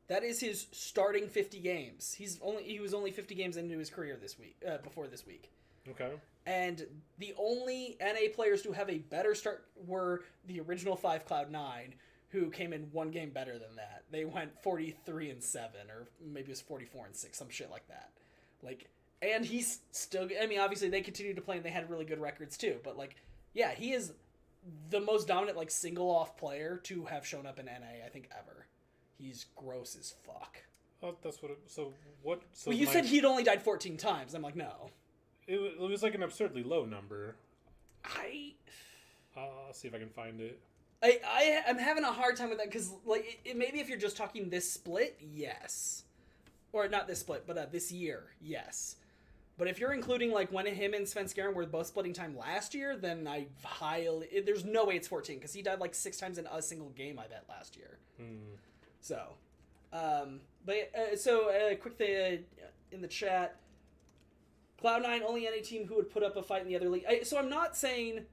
[SPEAKER 2] That is his starting 50 games. He was only 50 games into his career this week. Before this week. Okay. And the only NA players to have a better start were the original 5 Cloud9, who came in 1 game better than that. They went 43-7, or maybe it was 44-6, some shit like that. Like, and he's still. I mean, obviously they continued to play and they had really good records too. But like, yeah, he is the most dominant like single off player to have shown up in NA I think ever. He's gross as fuck.
[SPEAKER 1] Oh, that's what. So what? So
[SPEAKER 2] well, you said he'd only died 14 times. I'm like, no.
[SPEAKER 1] It was like an absurdly low number.
[SPEAKER 2] I'll
[SPEAKER 1] see if I can find it.
[SPEAKER 2] I'm having a hard time with that because like maybe if you're just talking this split, yes, or not this split, but this year, yes. But if you're including like when him and Svenskeren were both splitting time last year, then there's no way it's 14 because he died like 6 times in a single game. I bet last year. So, quick thing in the chat. Cloud9 only any team who would put up a fight in the other league. So I'm not saying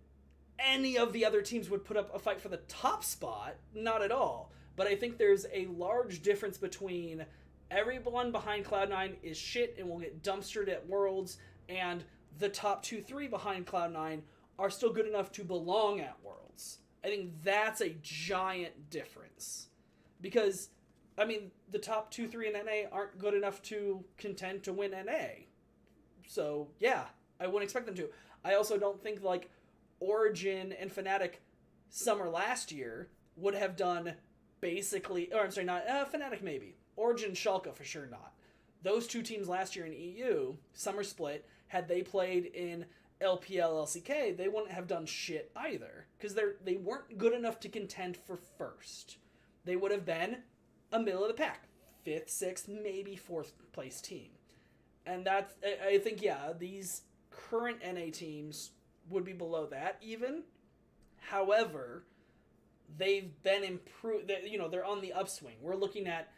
[SPEAKER 2] any of the other teams would put up a fight for the top spot, not at all. But I think there's a large difference between everyone behind Cloud9 is shit and will get dumpstered at Worlds, and the top 2-3 behind Cloud9 are still good enough to belong at Worlds. I think that's a giant difference. Because, I mean, the top 2-3 in NA aren't good enough to contend to win NA. So, yeah, I wouldn't expect them to. I also don't think, like, Origin and Fnatic summer last year would have done basically... Or, I'm sorry, not... Fnatic maybe. Origin and Schalke for sure not. Those 2 teams last year in EU, summer split, had they played in LPL, LCK, they wouldn't have done shit either. Because they weren't good enough to contend for first. They would have been a middle of the pack. 5th, 6th, maybe 4th place team. And that's, I think, yeah, these current NA teams would be below that even. However, they've been improved. They're on the upswing. We're looking at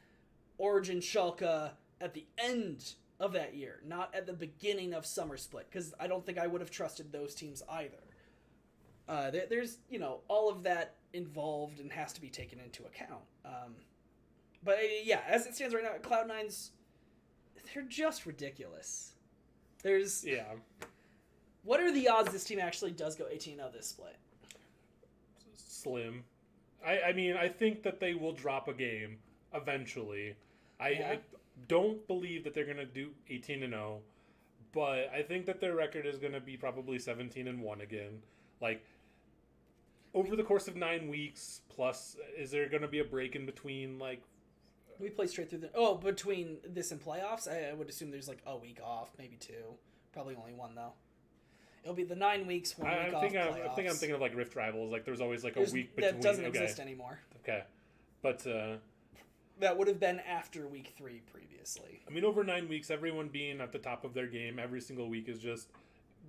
[SPEAKER 2] Origin Schalke at the end of that year, not at the beginning of summer split, because I don't think I would have trusted those teams either. There's, all of that involved and has to be taken into account. But yeah, as it stands right now, Cloud9's, they're just ridiculous. Yeah. What are the odds this team actually does go 18-0 this split?
[SPEAKER 1] Slim. I mean, I think that they will drop a game eventually. don't believe that they're going to do 18-0, but I think that their record is going to be probably 17-1 again. Like, over the course of 9 weeks, plus, is there going to be a break in between, like...
[SPEAKER 2] We play straight through between this and playoffs, I would assume there's, like, a week off, maybe 2. Probably only 1, though. It'll be the 9 weeks, 1 week off playoffs.
[SPEAKER 1] I think I'm thinking of, like, Rift Rivals. Like, there's always, like, a week between...
[SPEAKER 2] That doesn't exist anymore.
[SPEAKER 1] Okay. But,
[SPEAKER 2] that would have been after week 3 previously.
[SPEAKER 1] I mean, over 9 weeks, everyone being at the top of their game every single week is just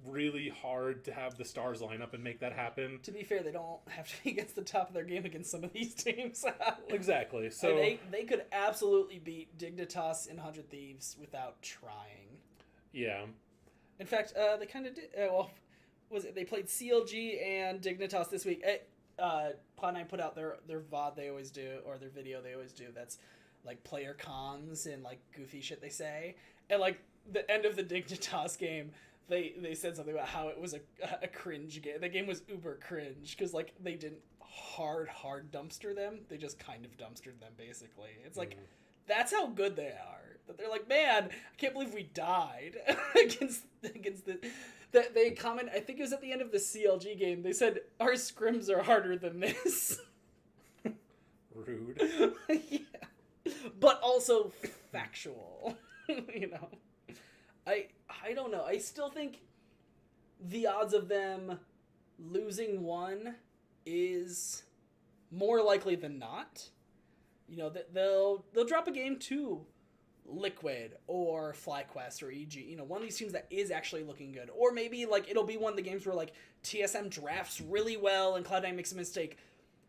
[SPEAKER 1] really hard to have the stars line up and make that happen.
[SPEAKER 2] To be fair, they don't have to be against the top of their game against some of these teams.
[SPEAKER 1] Exactly. So
[SPEAKER 2] they could absolutely beat Dignitas and 100 Thieves without trying.
[SPEAKER 1] Yeah.
[SPEAKER 2] In fact, they kind of did. They played CLG and Dignitas this week. Cloud9 put out their VOD they always do, or their video they always do. That's like player cons and like goofy shit they say. And like the end of the Dignitas game, they said something about how it was a cringe game. The game was uber cringe because like they didn't hard dumpster them. They just kind of dumpstered them basically. It's like that's how good they are. That they're like, man, I can't believe we died against the. That they comment, I think it was at the end of the CLG game, they said, our scrims are harder than this.
[SPEAKER 1] Rude.
[SPEAKER 2] Yeah. But also factual. You know? I don't know. I still think the odds of them losing 1 is more likely than not. You know, they'll drop a game to Liquid or FlyQuest or EG, you know, one of these teams that is actually looking good. Or maybe like it'll be one of the games where like TSM drafts really well and Cloud9 makes a mistake.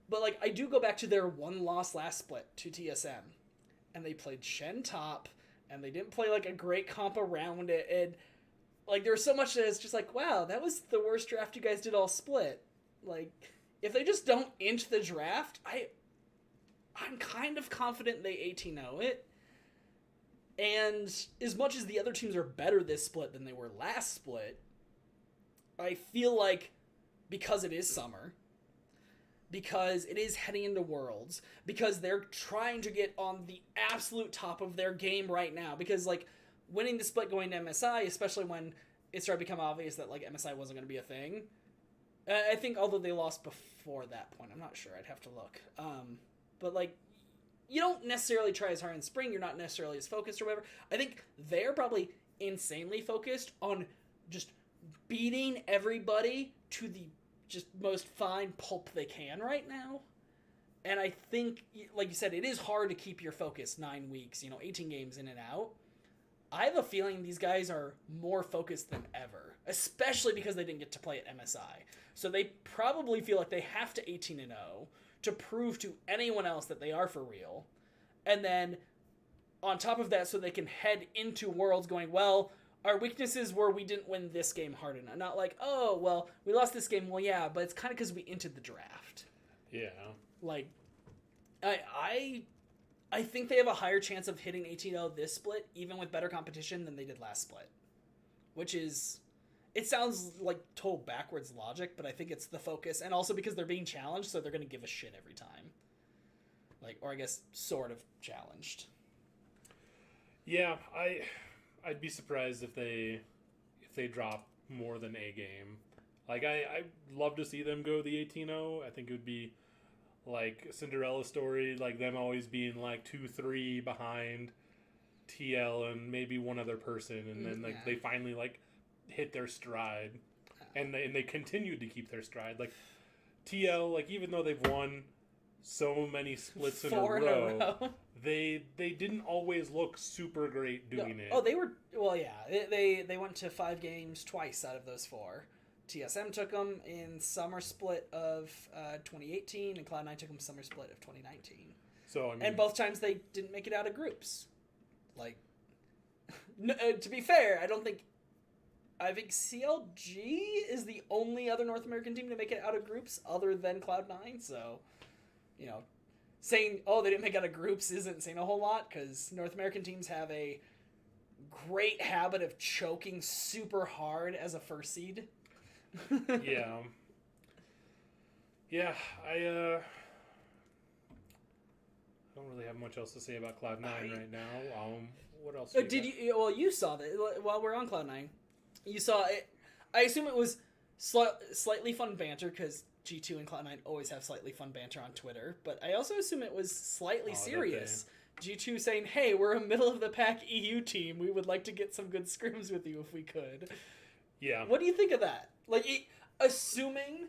[SPEAKER 2] But like I do go back to their 1 loss last split to TSM, and they played Shen top, and they didn't play like a great comp around it, and like there's so much that it's just like, wow, that was the worst draft you guys did all split. Like if they just don't inch the draft, I'm kind of confident they 18-0 it. And as much as the other teams are better this split than they were last split, I feel like because it is summer, because it is heading into Worlds, because they're trying to get on the absolute top of their game right now, because like winning the split going to MSI, especially when it started to become obvious that like MSI wasn't going to be a thing. I think although they lost before that point, I'm not sure. I'd have to look. But like, you don't necessarily try as hard in spring. You're not necessarily as focused or whatever. I think they're probably insanely focused on just beating everybody to the just most fine pulp they can right now. And I think, like you said, it is hard to keep your focus 9 weeks, 18 games in and out. I have a feeling these guys are more focused than ever, especially because they didn't get to play at MSI. So they probably feel like they have to 18-0 to prove to anyone else that they are for real. And then on top of that, so they can head into Worlds going, well, our weaknesses were we didn't win this game hard enough. Not like, oh, well, we lost this game. Well, yeah, but it's kind of because we entered the draft.
[SPEAKER 1] Yeah. Like,
[SPEAKER 2] I think they have a higher chance of hitting 18-0 this split, even with better competition, than they did last split. Which is... It sounds like total backwards logic, but I think it's the focus. And also because they're being challenged, so they're going to give a shit every time. Like, or I guess, sort of challenged.
[SPEAKER 1] Yeah, I'd be surprised if they drop more than a game. Like, I'd love to see them go the 18-0. I think it would be like a Cinderella story, like them always being like 2-3 behind TL and maybe one other person, and then like they finally like hit their stride, and they continued to keep their stride. Like TL, like even though they've won so many splits in a row, they didn't always look super great doing it.
[SPEAKER 2] Oh, they were, well, yeah, they went to 5 games twice out of those 4. TSM took them in summer split of 2018, and Cloud9 took them summer split of 2019.
[SPEAKER 1] So I mean,
[SPEAKER 2] and both times they didn't make it out of groups. Like, to be fair, I think CLG is the only other North American team to make it out of groups other than Cloud9. So, saying, oh, they didn't make it out of groups isn't saying a whole lot, because North American teams have a great habit of choking super hard as a first seed.
[SPEAKER 1] Yeah, don't really have much else to say about Cloud9 right now. What else?
[SPEAKER 2] Did you? Well, you saw that while we're on Cloud9. You saw it. I assume it was slightly fun banter because G2 and Cloud9 always have slightly fun banter on Twitter. But I also assume it was slightly serious. G2 saying, "Hey, we're a middle of the pack EU team. We would like to get some good scrims with you if we could."
[SPEAKER 1] Yeah.
[SPEAKER 2] What do you think of that? Like, assuming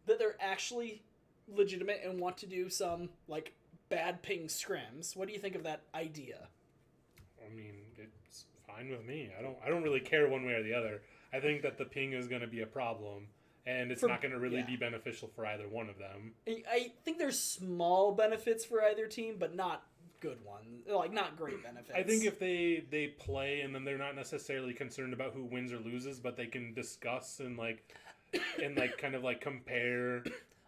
[SPEAKER 2] that they're actually legitimate and want to do some like bad ping scrims, what do you think of that idea?
[SPEAKER 1] I mean, it's fine with me. I don't really care one way or the other. I think that the ping is going to be a problem, and it's not going to really be beneficial for either one of them.
[SPEAKER 2] I think there's small benefits for either team, but not good ones. Like, not great benefits.
[SPEAKER 1] I think if they play and then they're not necessarily concerned about who wins or loses, but they can discuss and kind of like compare.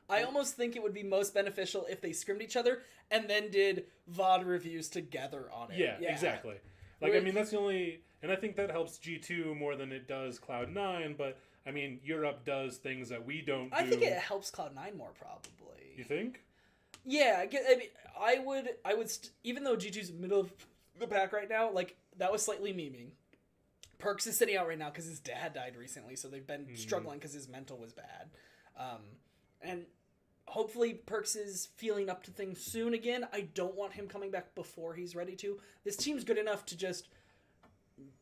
[SPEAKER 2] I almost think it would be most beneficial if they scrimmed each other and then did VOD reviews together on it.
[SPEAKER 1] Yeah. Exactly. Like, I mean, that's the only... And I think that helps G2 more than it does Cloud9, but, I mean, Europe does things that we don't do.
[SPEAKER 2] I think it helps Cloud9 more, probably.
[SPEAKER 1] You think?
[SPEAKER 2] Yeah, I mean, I would even though G2's middle of the pack right now, like, that was slightly memeing. Perks is sitting out right now because his dad died recently, so they've been struggling because his mental was bad. And hopefully Perks is feeling up to things soon again. I don't want him coming back before he's ready to. This team's good enough to just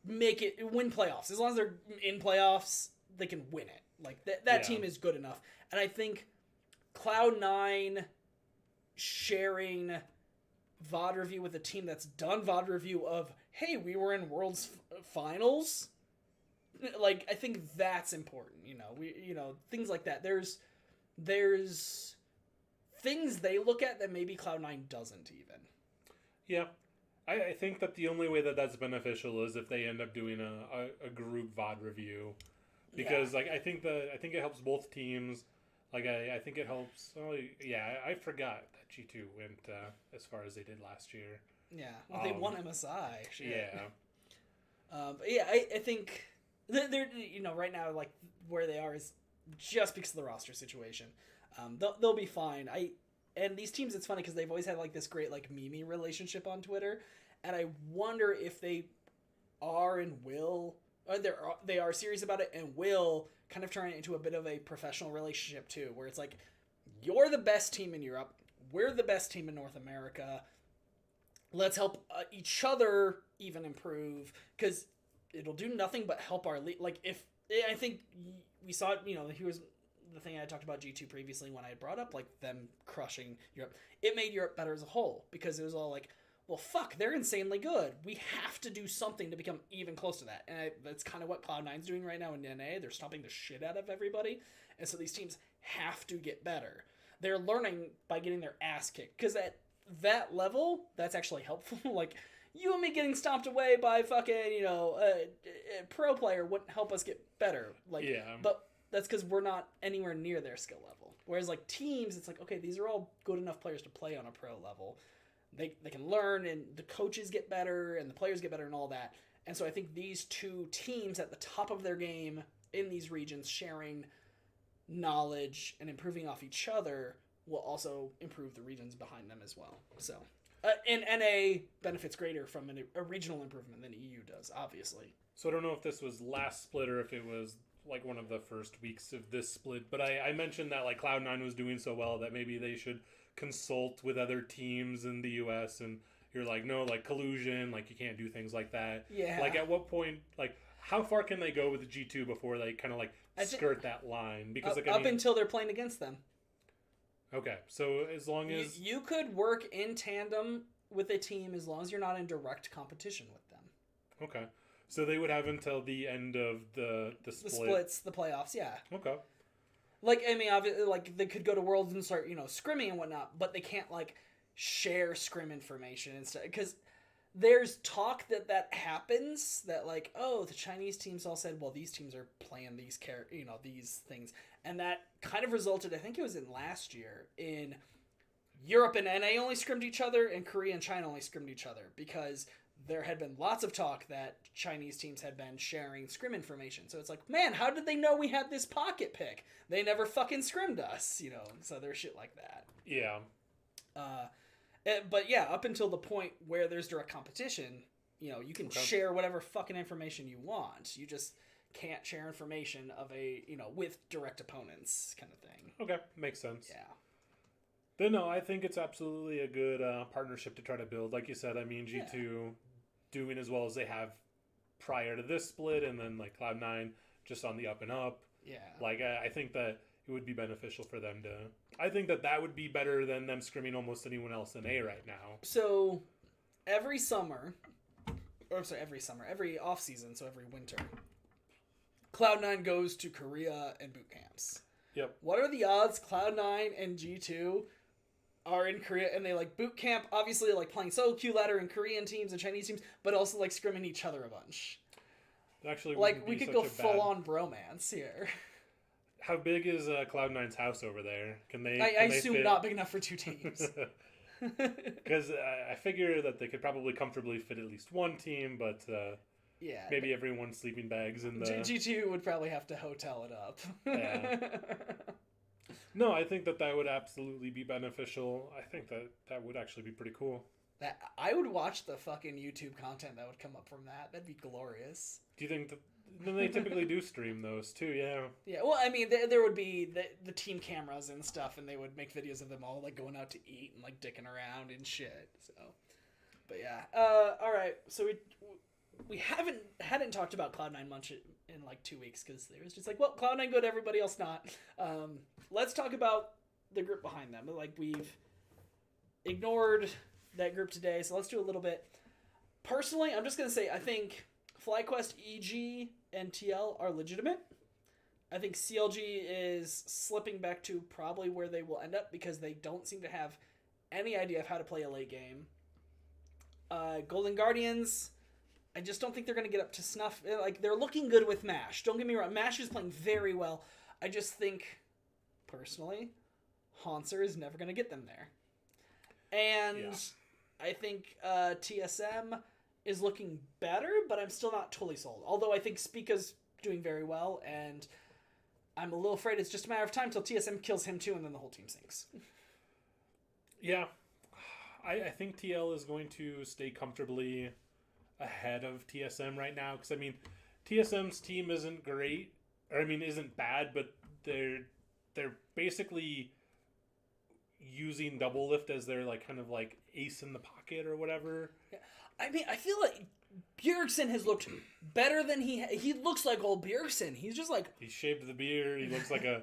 [SPEAKER 2] win playoffs. As long as they're in playoffs, they can win it. Like, that team is good enough. And I think Cloud9 sharing VOD review with a team that's done VOD review of, hey, we were in World's Finals. Like, I think that's important. Things like that. There's things they look at that maybe Cloud9 doesn't even.
[SPEAKER 1] Yeah. I think that the only way that that's beneficial is if they end up doing a group VOD review. Because, I think it helps both teams. Like, I think it helps... Oh, yeah, I forgot that G2 went as far as they did last year.
[SPEAKER 2] Yeah, well, they won MSI. Shit.
[SPEAKER 1] Yeah.
[SPEAKER 2] But yeah, I think... They're right now, like, where they are is just because of the roster situation. They'll be fine. And these teams, it's funny because they've always had like this great like meme relationship on Twitter, and I wonder if they are and will, or they are serious about it and will kind of turn it into a bit of a professional relationship too, where it's like, you're the best team in Europe, we're the best team in North America. Let's help each other even improve, because it'll do nothing but help our league. Like, if I think we saw it, here's the thing I talked about G2 previously when I had brought up like them crushing Europe. It made Europe better as a whole, because it was all like, well, fuck, they're insanely good. We have to do something to become even close to that. And that's kind of what Cloud9's doing right now in NA. They're stomping the shit out of everybody. And so these teams have to get better. They're learning by getting their ass kicked. Because at that level, that's actually helpful. Like, you and me getting stomped away by fucking, a pro player wouldn't help us get better. Like, yeah. But that's because we're not anywhere near their skill level. Whereas, like, teams, it's like, okay, these are all good enough players to play on a pro level. They can learn, and the coaches get better, and the players get better, and all that. And so I think these two teams at the top of their game in these regions, sharing knowledge and improving off each other, will also improve the regions behind them as well. So, and NA benefits greater from a regional improvement than EU does, obviously.
[SPEAKER 1] So I don't know if this was last split or if it was like one of the first weeks of this split, but I mentioned that like Cloud9 was doing so well that maybe they should consult with other teams in the US, and you're like, no, like collusion, like you can't do things like that.
[SPEAKER 2] Yeah.
[SPEAKER 1] Like at what point, like how far can they go with the G2 before they kind of like skirt that line? Because like
[SPEAKER 2] up until they're playing against them.
[SPEAKER 1] Okay, so as long as
[SPEAKER 2] you could work in tandem with a team as long as you're not in direct competition with them.
[SPEAKER 1] Okay. So they would have until the end of the split.
[SPEAKER 2] The splits, the playoffs, yeah.
[SPEAKER 1] Okay.
[SPEAKER 2] Like, I mean, obviously, like, they could go to Worlds and start, scrimming and whatnot, but they can't, like, share scrim information and stuff. Because there's talk that happens, that, like, oh, the Chinese teams all said, well, these teams are playing these these things. And that kind of resulted, I think it was in last year, in Europe and NA only scrimmed each other, and Korea and China only scrimmed each other. Because there had been lots of talk that Chinese teams had been sharing scrim information. So it's like, man, how did they know we had this pocket pick? They never fucking scrimmed us, so there's shit like that.
[SPEAKER 1] Yeah.
[SPEAKER 2] But yeah, up until the point where there's direct competition, you can share whatever fucking information you want. You just can't share information of with direct opponents kind of thing.
[SPEAKER 1] Okay, makes sense.
[SPEAKER 2] Yeah.
[SPEAKER 1] But no, I think it's absolutely a good partnership to try to build. Like you said, I mean, G2 doing as well as they have prior to this split, and then like Cloud9 just on the up and up.
[SPEAKER 2] Yeah.
[SPEAKER 1] Like, I think that it would be beneficial for them to... I think that would be better than them scrimming almost anyone else in A right now.
[SPEAKER 2] So, every off season, so every winter, Cloud9 goes to Korea and boot camps.
[SPEAKER 1] Yep.
[SPEAKER 2] What are the odds Cloud9 and G2 are in Korea and they like boot camp, obviously like playing solo queue ladder and Korean teams and Chinese teams, but also like scrimming each other a bunch?
[SPEAKER 1] Actually,
[SPEAKER 2] like we could go full on bromance here.
[SPEAKER 1] How big is Cloud9's house over there? Can they?
[SPEAKER 2] I assume fit... not big enough for two teams.
[SPEAKER 1] Because I figure that they could probably comfortably fit at least one team, but
[SPEAKER 2] yeah,
[SPEAKER 1] maybe everyone's sleeping bags in the...
[SPEAKER 2] G2 would probably have to hotel it up.
[SPEAKER 1] Yeah. No, I think that would absolutely be beneficial. I think that would actually be pretty cool.
[SPEAKER 2] I would watch the fucking YouTube content that would come up from that. That'd be glorious.
[SPEAKER 1] Do you think that... They typically do stream those too, yeah.
[SPEAKER 2] Yeah, well, I mean, there would be the team cameras and stuff, and they would make videos of them all, like, going out to eat and, like, dicking around and shit, so... But, yeah. Alright, so we hadn't talked about Cloud9 much in, like, 2 weeks, because there was just like, well, Cloud9 good, everybody else not. Let's talk about the group behind them. Like, we've ignored that group today, so let's do a little bit. Personally, I'm just going to say, I think FlyQuest, EG, and TL are legitimate. I think CLG is slipping back to probably where they will end up because they don't seem to have any idea of how to play a late game. Golden Guardians, I just don't think they're going to get up to snuff. Like, they're looking good with MASH. Don't get me wrong. MASH is playing very well. I just think, personally, Haunser is never going to get them there. And I think TSM is looking better, but I'm still not totally sold. Although I think Spica's doing very well, and I'm a little afraid it's just a matter of time till TSM kills him too, and then the whole team sinks.
[SPEAKER 1] Yeah. I think TL is going to stay comfortably ahead of TSM right now, because, I mean, TSM's team isn't great, or, I mean, isn't bad, but they're basically using double lift as their, like, kind of, like, ace in the pocket or whatever.
[SPEAKER 2] Yeah. I mean, I feel like Bjergsen has looked better than he looks like old Bjergsen. He's just like...
[SPEAKER 1] He shaved the beard. He looks like a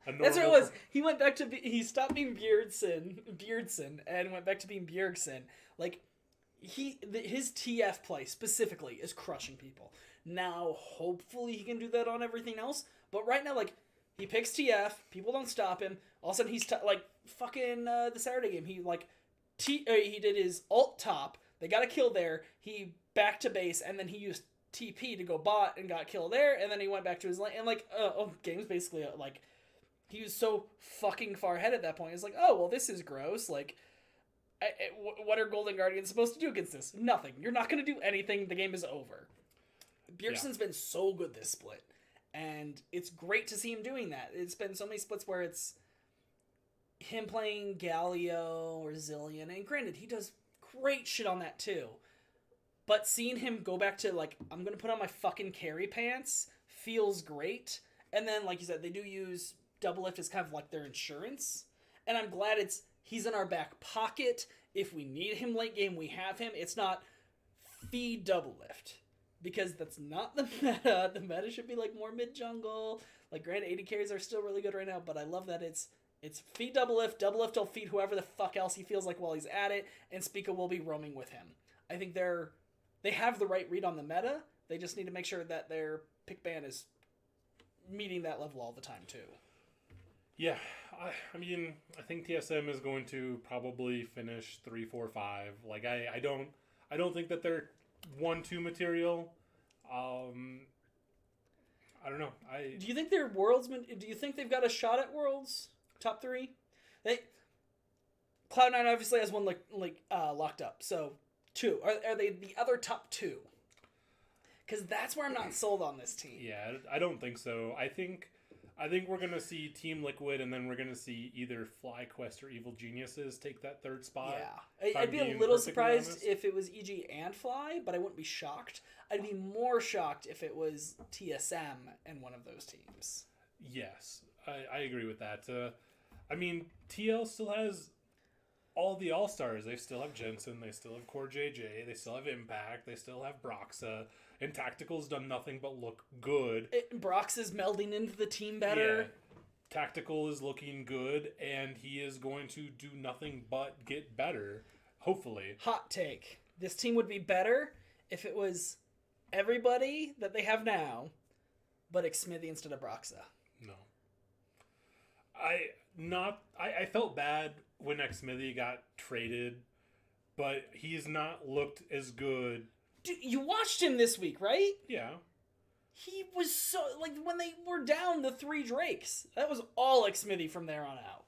[SPEAKER 1] normal...
[SPEAKER 2] That's what it was. He went back to... He stopped being Beardson and went back to being Bjergsen. Like, his TF play specifically is crushing people. Now, hopefully he can do that on everything else. But right now, like, he picks TF. People don't stop him. All of a sudden, he's... like, fucking the Saturday game. He, like... he did his alt top... They got a kill there. He back to base, and then he used TP to go bot and got killed there, and then he went back to his lane. And, like, game's basically, like, he was so fucking far ahead at that point. It's like, oh, well, this is gross. Like, what are Golden Guardians supposed to do against this? Nothing. You're not going to do anything. The game is over. Bjergsen's been so good this split, and it's great to see him doing that. It's been so many splits where it's him playing Galio or Zillion, and granted, he does great shit on that too. But seeing him go back to, like, I'm going to put on my fucking carry pants feels great. And then, like you said, they do use double lift as kind of like their insurance. And I'm glad he's in our back pocket. If we need him late game, we have him. It's not feed double lift. Because that's not the meta. The meta should be, like, more mid-jungle. Like, granted, 80 carries are still really good right now, but I love that it's feed double lift will feed whoever the fuck else he feels like while he's at it, and Spica will be roaming with him. I think they have the right read on the meta. They just need to make sure that their pick ban is meeting that level all the time too.
[SPEAKER 1] Yeah, I mean, I think TSM is going to probably finish 3, 4, 5. Like, I don't think that they're 1-2 material. I don't know.
[SPEAKER 2] Do you think they're Worlds? Do you think they've got a shot at Worlds? Top 3? Cloud9 obviously has one locked up. So 2. Are they the other top 2? Because that's where I'm not sold on this team.
[SPEAKER 1] Yeah, I don't think so. I think I think we're gonna see Team Liquid, and then we're gonna see either FlyQuest or Evil Geniuses take that third spot.
[SPEAKER 2] Yeah, I'd be a little surprised if it was EG and Fly, but I wouldn't be shocked. I'd be more shocked if it was TSM and one of those teams.
[SPEAKER 1] Yes, I agree with that. I mean, TL still has all the all-stars. They still have Jensen, they still have Core JJ, they still have Impact, they still have Broxa, and Tactical's done nothing but look good.
[SPEAKER 2] Brox is melding into the team better.
[SPEAKER 1] Yeah. Tactical is looking good, and he is going to do nothing but get better, hopefully.
[SPEAKER 2] Hot take. This team would be better if it was everybody that they have now, but Xmithy instead of Broxa.
[SPEAKER 1] No. I felt bad when Xmithy got traded, but he's not looked as good.
[SPEAKER 2] Dude, you watched him this week, right?
[SPEAKER 1] Yeah.
[SPEAKER 2] He was so... Like, when they were down the 3 Drakes, that was all Xmithy from there on out.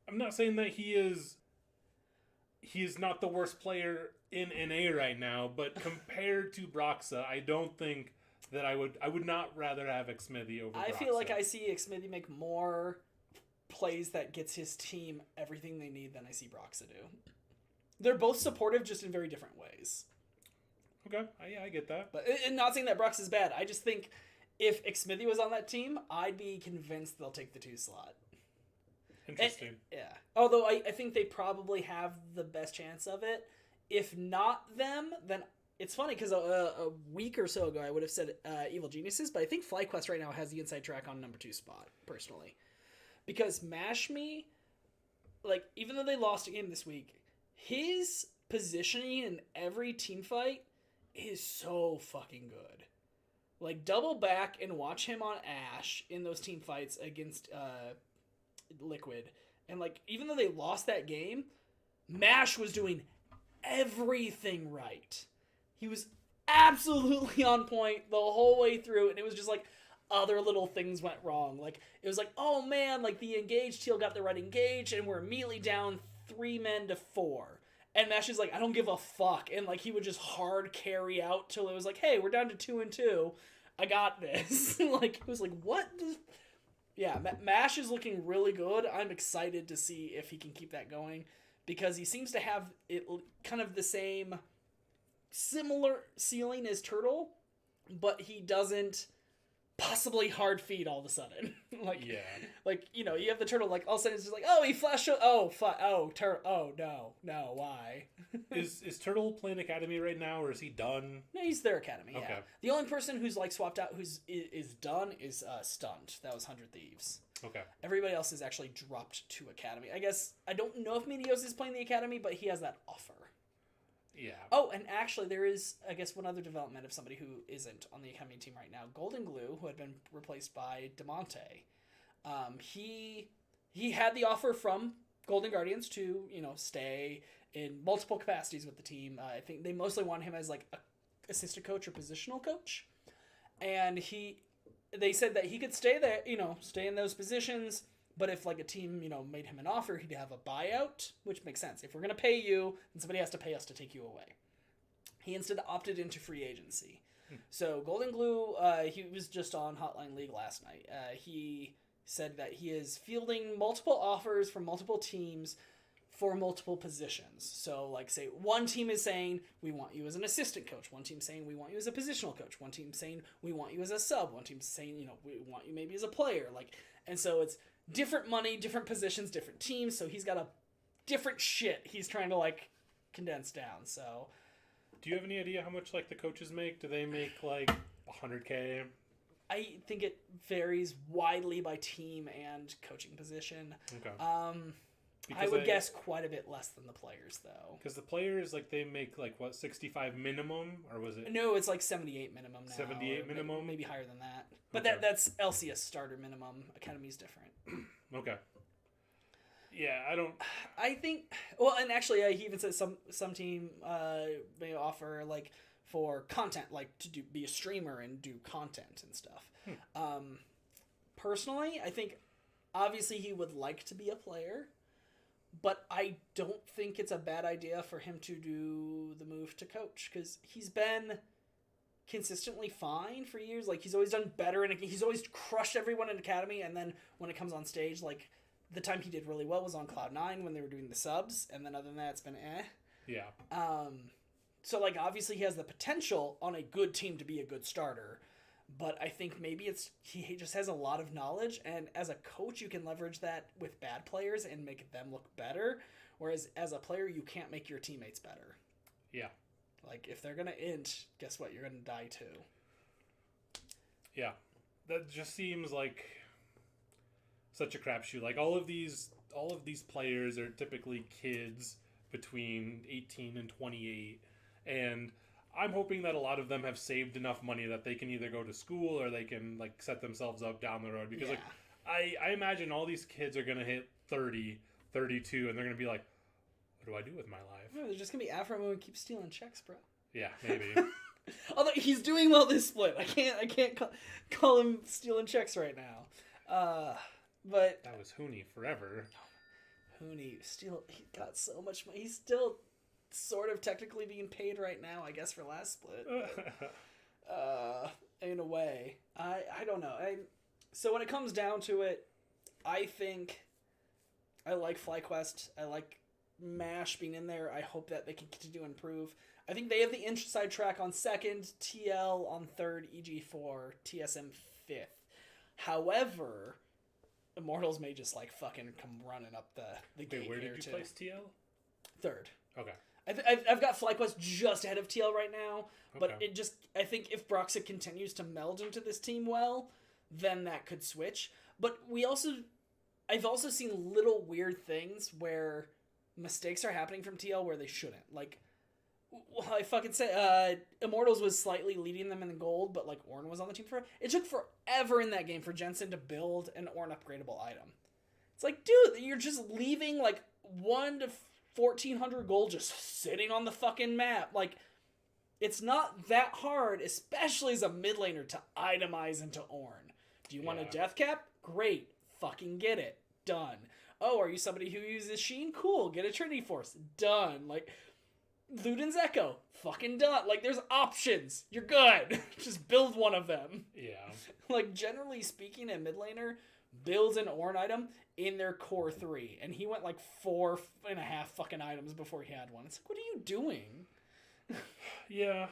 [SPEAKER 1] I'm not saying that he is not the worst player in NA right now, but compared to Broxa, I don't think that I would not rather have Xmithy over Broxa.
[SPEAKER 2] I feel like I see Xmithy make more plays that gets his team everything they need than I see Broxa do. They're both supportive, just in very different ways.
[SPEAKER 1] Okay, yeah, I get that.
[SPEAKER 2] But and not saying that Brox is bad. I just think if Xmithy was on that team, I'd be convinced they'll take the 2 slot.
[SPEAKER 1] Interesting.
[SPEAKER 2] Yeah. Although I think they probably have the best chance of it. If not them, then it's funny because a week or so ago I would have said Evil Geniuses, but I think FlyQuest right now has the inside track on number 2 spot, personally. Because Mash Me, like, even though they lost a game this week, his positioning in every team fight is so fucking good. Like, double back and watch him on Ashe in those team fights against Liquid. And, like, even though they lost that game, Mash was doing everything right. He was absolutely on point the whole way through, and it was just, like, other little things went wrong. Like, it was like, oh, man, like, the engaged teal got the right engage, and we're immediately down 3 men to 4. And Mash is like, I don't give a fuck. And, like, he would just hard carry out till it was like, hey, we're down to 2 and 2. I got this. Like, it was like, what? Yeah, Mash is looking really good. I'm excited to see if he can keep that going. Because he seems to have it kind of the same, similar ceiling as Turtle. But he doesn't possibly hard feed all of a sudden. Like,
[SPEAKER 1] yeah.
[SPEAKER 2] Like, you know, you have the Turtle, like, all of a sudden it's just like, oh, he flashed, oh, no, why?
[SPEAKER 1] Is Turtle playing Academy right now, or is he done?
[SPEAKER 2] No, he's their Academy,
[SPEAKER 1] Okay.
[SPEAKER 2] yeah. The only person who's, like, swapped out is done is Stunned. That was 100 Thieves.
[SPEAKER 1] Okay.
[SPEAKER 2] Everybody else is actually dropped to Academy. I guess, I don't know if Meteos is playing the Academy, but he has that offer.
[SPEAKER 1] Yeah.
[SPEAKER 2] Oh, and actually there is, I guess, one other development of somebody who isn't on the Academy team right now. Golden Glue, who had been replaced by DeMonte. He had the offer from Golden Guardians to, you know, stay in multiple capacities with the team. I think they mostly want him as, like, a assistant coach or positional coach. And they said that he could stay there, you know, stay in those positions, but if, like, a team, you know, made him an offer, he'd have a buyout, which makes sense. If we're going to pay you, then somebody has to pay us to take you away. He instead opted into free agency. So Golden Glue, he was just on Hotline League last night. He said that he is fielding multiple offers from multiple teams for multiple positions. So, like, say, one team is saying, we want you as an assistant coach. One team saying, we want you as a positional coach. One team saying, we want you as a sub. One team saying, you know, we want you maybe as a player. Like, and so it's different money, different positions, different teams. So he's got a different shit he's trying to, like, condense down. So,
[SPEAKER 1] do you have any idea how much, like, the coaches make? Do they make, like, 100K?
[SPEAKER 2] I think it varies widely by team and coaching position.
[SPEAKER 1] Okay.
[SPEAKER 2] I would guess quite a bit less than the players, though.
[SPEAKER 1] Because the players, like, they make, like, what, 65 minimum? Or was it?
[SPEAKER 2] No, it's like 78 minimum now.
[SPEAKER 1] 78 minimum?
[SPEAKER 2] Maybe higher than that. But
[SPEAKER 1] okay.
[SPEAKER 2] that's LCS starter minimum. Academy's different.
[SPEAKER 1] Okay. Yeah, I think...
[SPEAKER 2] Well, and actually, he even says some team may offer, like, for content, like, to be a streamer and do content and stuff. Personally, I think, obviously, he would like to be a player, but I don't think it's a bad idea for him to do the move to coach, because he's been consistently fine for years. Like, he's always done better, and he's always crushed everyone in Academy, and then when it comes on stage, like, the time he did really well was on Cloud9 when they were doing the subs, and then other than that, it's been eh.
[SPEAKER 1] Yeah.
[SPEAKER 2] So, like, obviously he has the potential on a good team to be a good starter, but I think maybe he just has a lot of knowledge, and as a coach, you can leverage that with bad players and make them look better, whereas as a player, you can't make your teammates better.
[SPEAKER 1] Yeah.
[SPEAKER 2] Like, if they're going to int, guess what? You're going to die too.
[SPEAKER 1] Yeah. That just seems like such a crapshoot. Like, all of these players are typically kids between 18 and 28, and I'm hoping that a lot of them have saved enough money that they can either go to school or they can, like, set themselves up down the road. Because, like, I imagine all these kids are going to hit 30, 32, and they're going to be like, what do I do with my life?
[SPEAKER 2] No, they're just going to be Afro and keep stealing checks, bro.
[SPEAKER 1] Yeah, maybe.
[SPEAKER 2] Although he's doing well this split. I can't call him stealing checks right now. But
[SPEAKER 1] that was Hooney forever.
[SPEAKER 2] Hooney he got so much money. He's still sort of technically being paid right now, I guess, for last split. In a way. I don't know. So when it comes down to it, I think I like FlyQuest. I like MASH being in there. I hope that they can continue to improve. I think they have the inside track on 2nd, TL on 3rd, EG 4, TSM 5th. However, Immortals may just, like, fucking come running up the gate.
[SPEAKER 1] Wait, where did you place TL?
[SPEAKER 2] 3rd.
[SPEAKER 1] Okay.
[SPEAKER 2] I've got FlyQuest just ahead of TL right now, but
[SPEAKER 1] Okay.
[SPEAKER 2] I think if Broxah continues to meld into this team well, then that could switch. But I've also seen little weird things where mistakes are happening from TL where they shouldn't. Like, I fucking say, Immortals was slightly leading them in the gold, but, like, Ornn was on the team for it. It took forever in that game for Jensen to build an Ornn upgradable item. It's like, dude, you're just leaving, like, 1 to 1,400 gold just sitting on the fucking map. Like, it's not that hard, especially as a mid laner, to itemize into Ornn. Do you want a death cap? Great. Fucking get it. Done. Oh, are you somebody who uses Sheen? Cool. Get a Trinity Force. Done. Like, Luden's Echo. Fucking done. Like, there's options. You're good. Just build one of them.
[SPEAKER 1] Yeah.
[SPEAKER 2] Like, generally speaking, a mid laner builds an Ornn item in their core 3. And he went, like, 4.5 fucking items before he had one. It's like, what are you doing?
[SPEAKER 1] Yeah.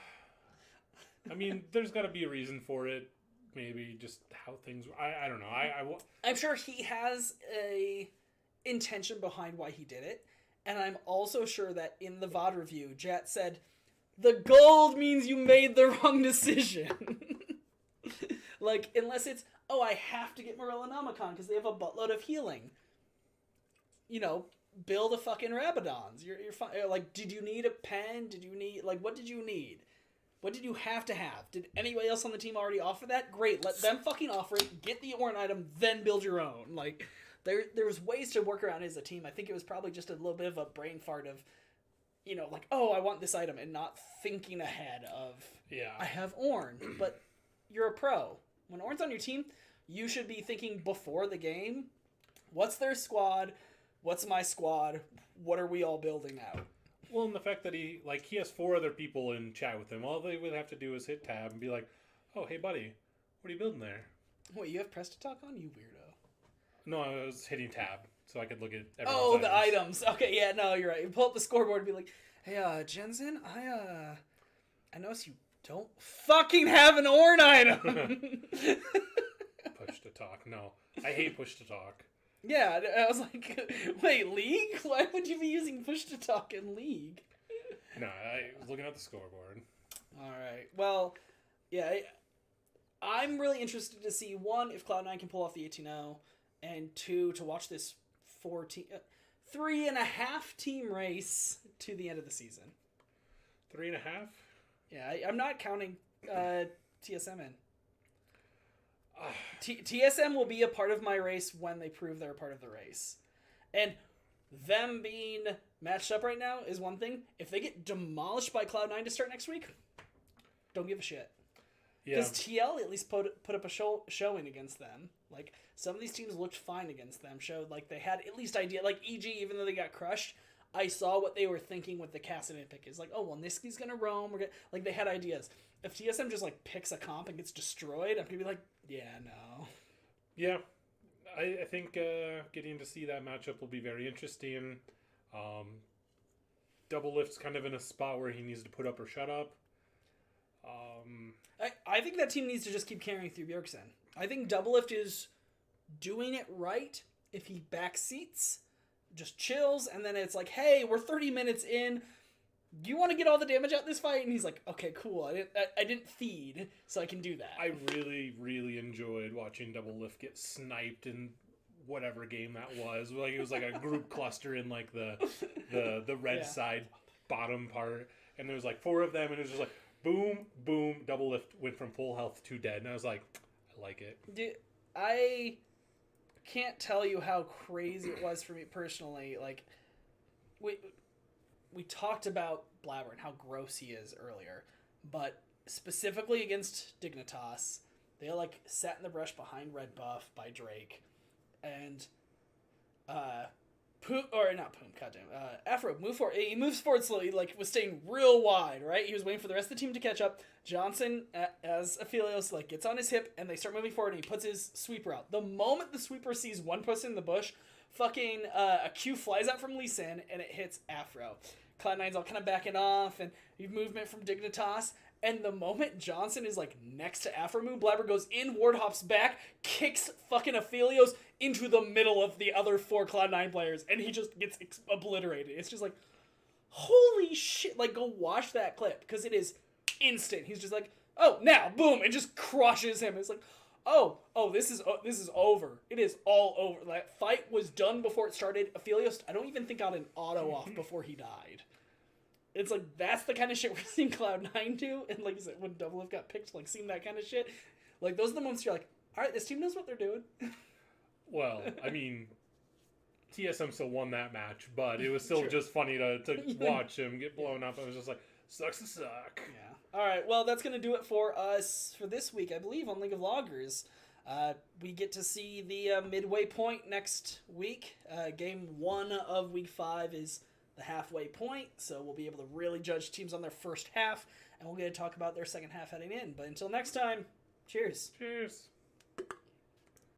[SPEAKER 1] I mean, there's got to be a reason for it. Maybe just how things... I don't know.
[SPEAKER 2] I'm sure he has a intention behind why he did it. And I'm also sure that in the VOD review, Jet said, the gold means you made the wrong decision. Like, unless it's, oh, I have to get Morellonomicon because they have a buttload of healing. You know, build a fucking Rabadons. You're fine. Like, did you need a pen? Did you need, like, what did you need? What did you have to have? Did anybody else on the team already offer that? Great, let them fucking offer it, get the Ornn item, then build your own. Like, there's ways to work around as a team. I think it was probably just a little bit of a brain fart of, you know, like, oh, I want this item, and not thinking ahead of, I have Ornn, but you're a pro. When Ornn's on your team, you should be thinking before the game, what's their squad? What's my squad? What are we all building out?
[SPEAKER 1] Well, and the fact that he has 4 other people in chat with him, all they would have to do is hit tab and be like, oh, hey, buddy, what are you building there?
[SPEAKER 2] Wait, you have press to talk on? You weirdo.
[SPEAKER 1] No, I was hitting tab so I could look at everyone's
[SPEAKER 2] Oh, the items. Okay, yeah, no, you're right. You pull up the scoreboard and be like, hey, Jensen, I noticed you don't fucking have an Ornn item.
[SPEAKER 1] Push to talk. No, I hate push to talk.
[SPEAKER 2] Yeah, I was like, wait, League? Why would you be using push to talk in League?
[SPEAKER 1] No, I was looking at the scoreboard.
[SPEAKER 2] All right. Well, yeah, I'm really interested to see, 1, if Cloud9 can pull off the 18-0, and 2, to watch this 3.5 team race to the end of the season.
[SPEAKER 1] 3.5?
[SPEAKER 2] Yeah, I'm not counting TSM in. TSM will be a part of my race when they prove they're a part of the race. And them being matched up right now is one thing. If they get demolished by Cloud9 to start next week, don't give a shit. Because TL at least put up a showing against them. Like, some of these teams looked fine against them. Showed, like, they had at least idea. Like, EG, even though they got crushed, I saw what they were thinking with the Cassidy pick. Is like, oh, well, Niski's gonna roam. Like, they had ideas. If TSM just, like, picks a comp and gets destroyed, I'm gonna be like, yeah, no.
[SPEAKER 1] Yeah. I think getting to see that matchup will be very interesting. Double Lift's kind of in a spot where he needs to put up or shut up.
[SPEAKER 2] I think that team needs to just keep carrying through Bjergsen. I think Double Lift is doing it right if he backseats, just chills, and then it's like, hey, we're 30 minutes in. Do you want to get all the damage out this fight? And he's like, okay, cool. I didn't feed, so I can do that.
[SPEAKER 1] I really, really enjoyed watching Double Lift get sniped in whatever game that was. Like, it was like a group cluster in like the red side bottom part, and there was like 4 of them, and it was just like boom, boom. Double Lift went from full health to dead, and I was like, I like it.
[SPEAKER 2] Dude, I can't tell you how crazy it was for me personally. Like, we talked about Blabber and how gross he is earlier, but specifically against Dignitas, they like sat in the brush behind red buff by Drake, and Afro moved forward. He moves forward slowly. He like was staying real wide, right? He was waiting for the rest of the team to catch up. Johnson, as Aphelios, like gets on his hip, and they start moving forward, and he puts his sweeper out. The moment the sweeper sees one person in the bush, fucking a Q flies out from Lee Sin, and it hits Afro. Cloud9's all kind of backing off, and movement from Dignitas. And the moment Johnson is like next to Afro Moon, Blabber goes in, ward hops back, kicks fucking Aphelios into the middle of the other 4 Cloud9 players, and he just gets obliterated. It's just like, holy shit! Like, go watch that clip, because it is instant. He's just like, oh, now, boom, and just crushes him. It's like, oh, this is over. It is all over. That fight was done before it started. Aphelios, I don't even think got an auto off before he died. It's like, that's the kind of shit we're seeing Cloud9 do, and like you said, when Double Lift got picked, like, seeing that kind of shit, like, those are the moments you're like, alright, this team knows what they're doing.
[SPEAKER 1] Well, I mean, TSM still won that match, but it was still just funny to watch him get blown up. I was just like, sucks to suck.
[SPEAKER 2] Yeah. Alright, well, that's going to do it for us for this week, I believe, on League of Loggers. We get to see the midway point next week. Game 1 of Week 5 is the halfway point, so we'll be able to really judge teams on their first half, and we'll get to talk about their second half heading in. But until next time, cheers.
[SPEAKER 1] Cheers.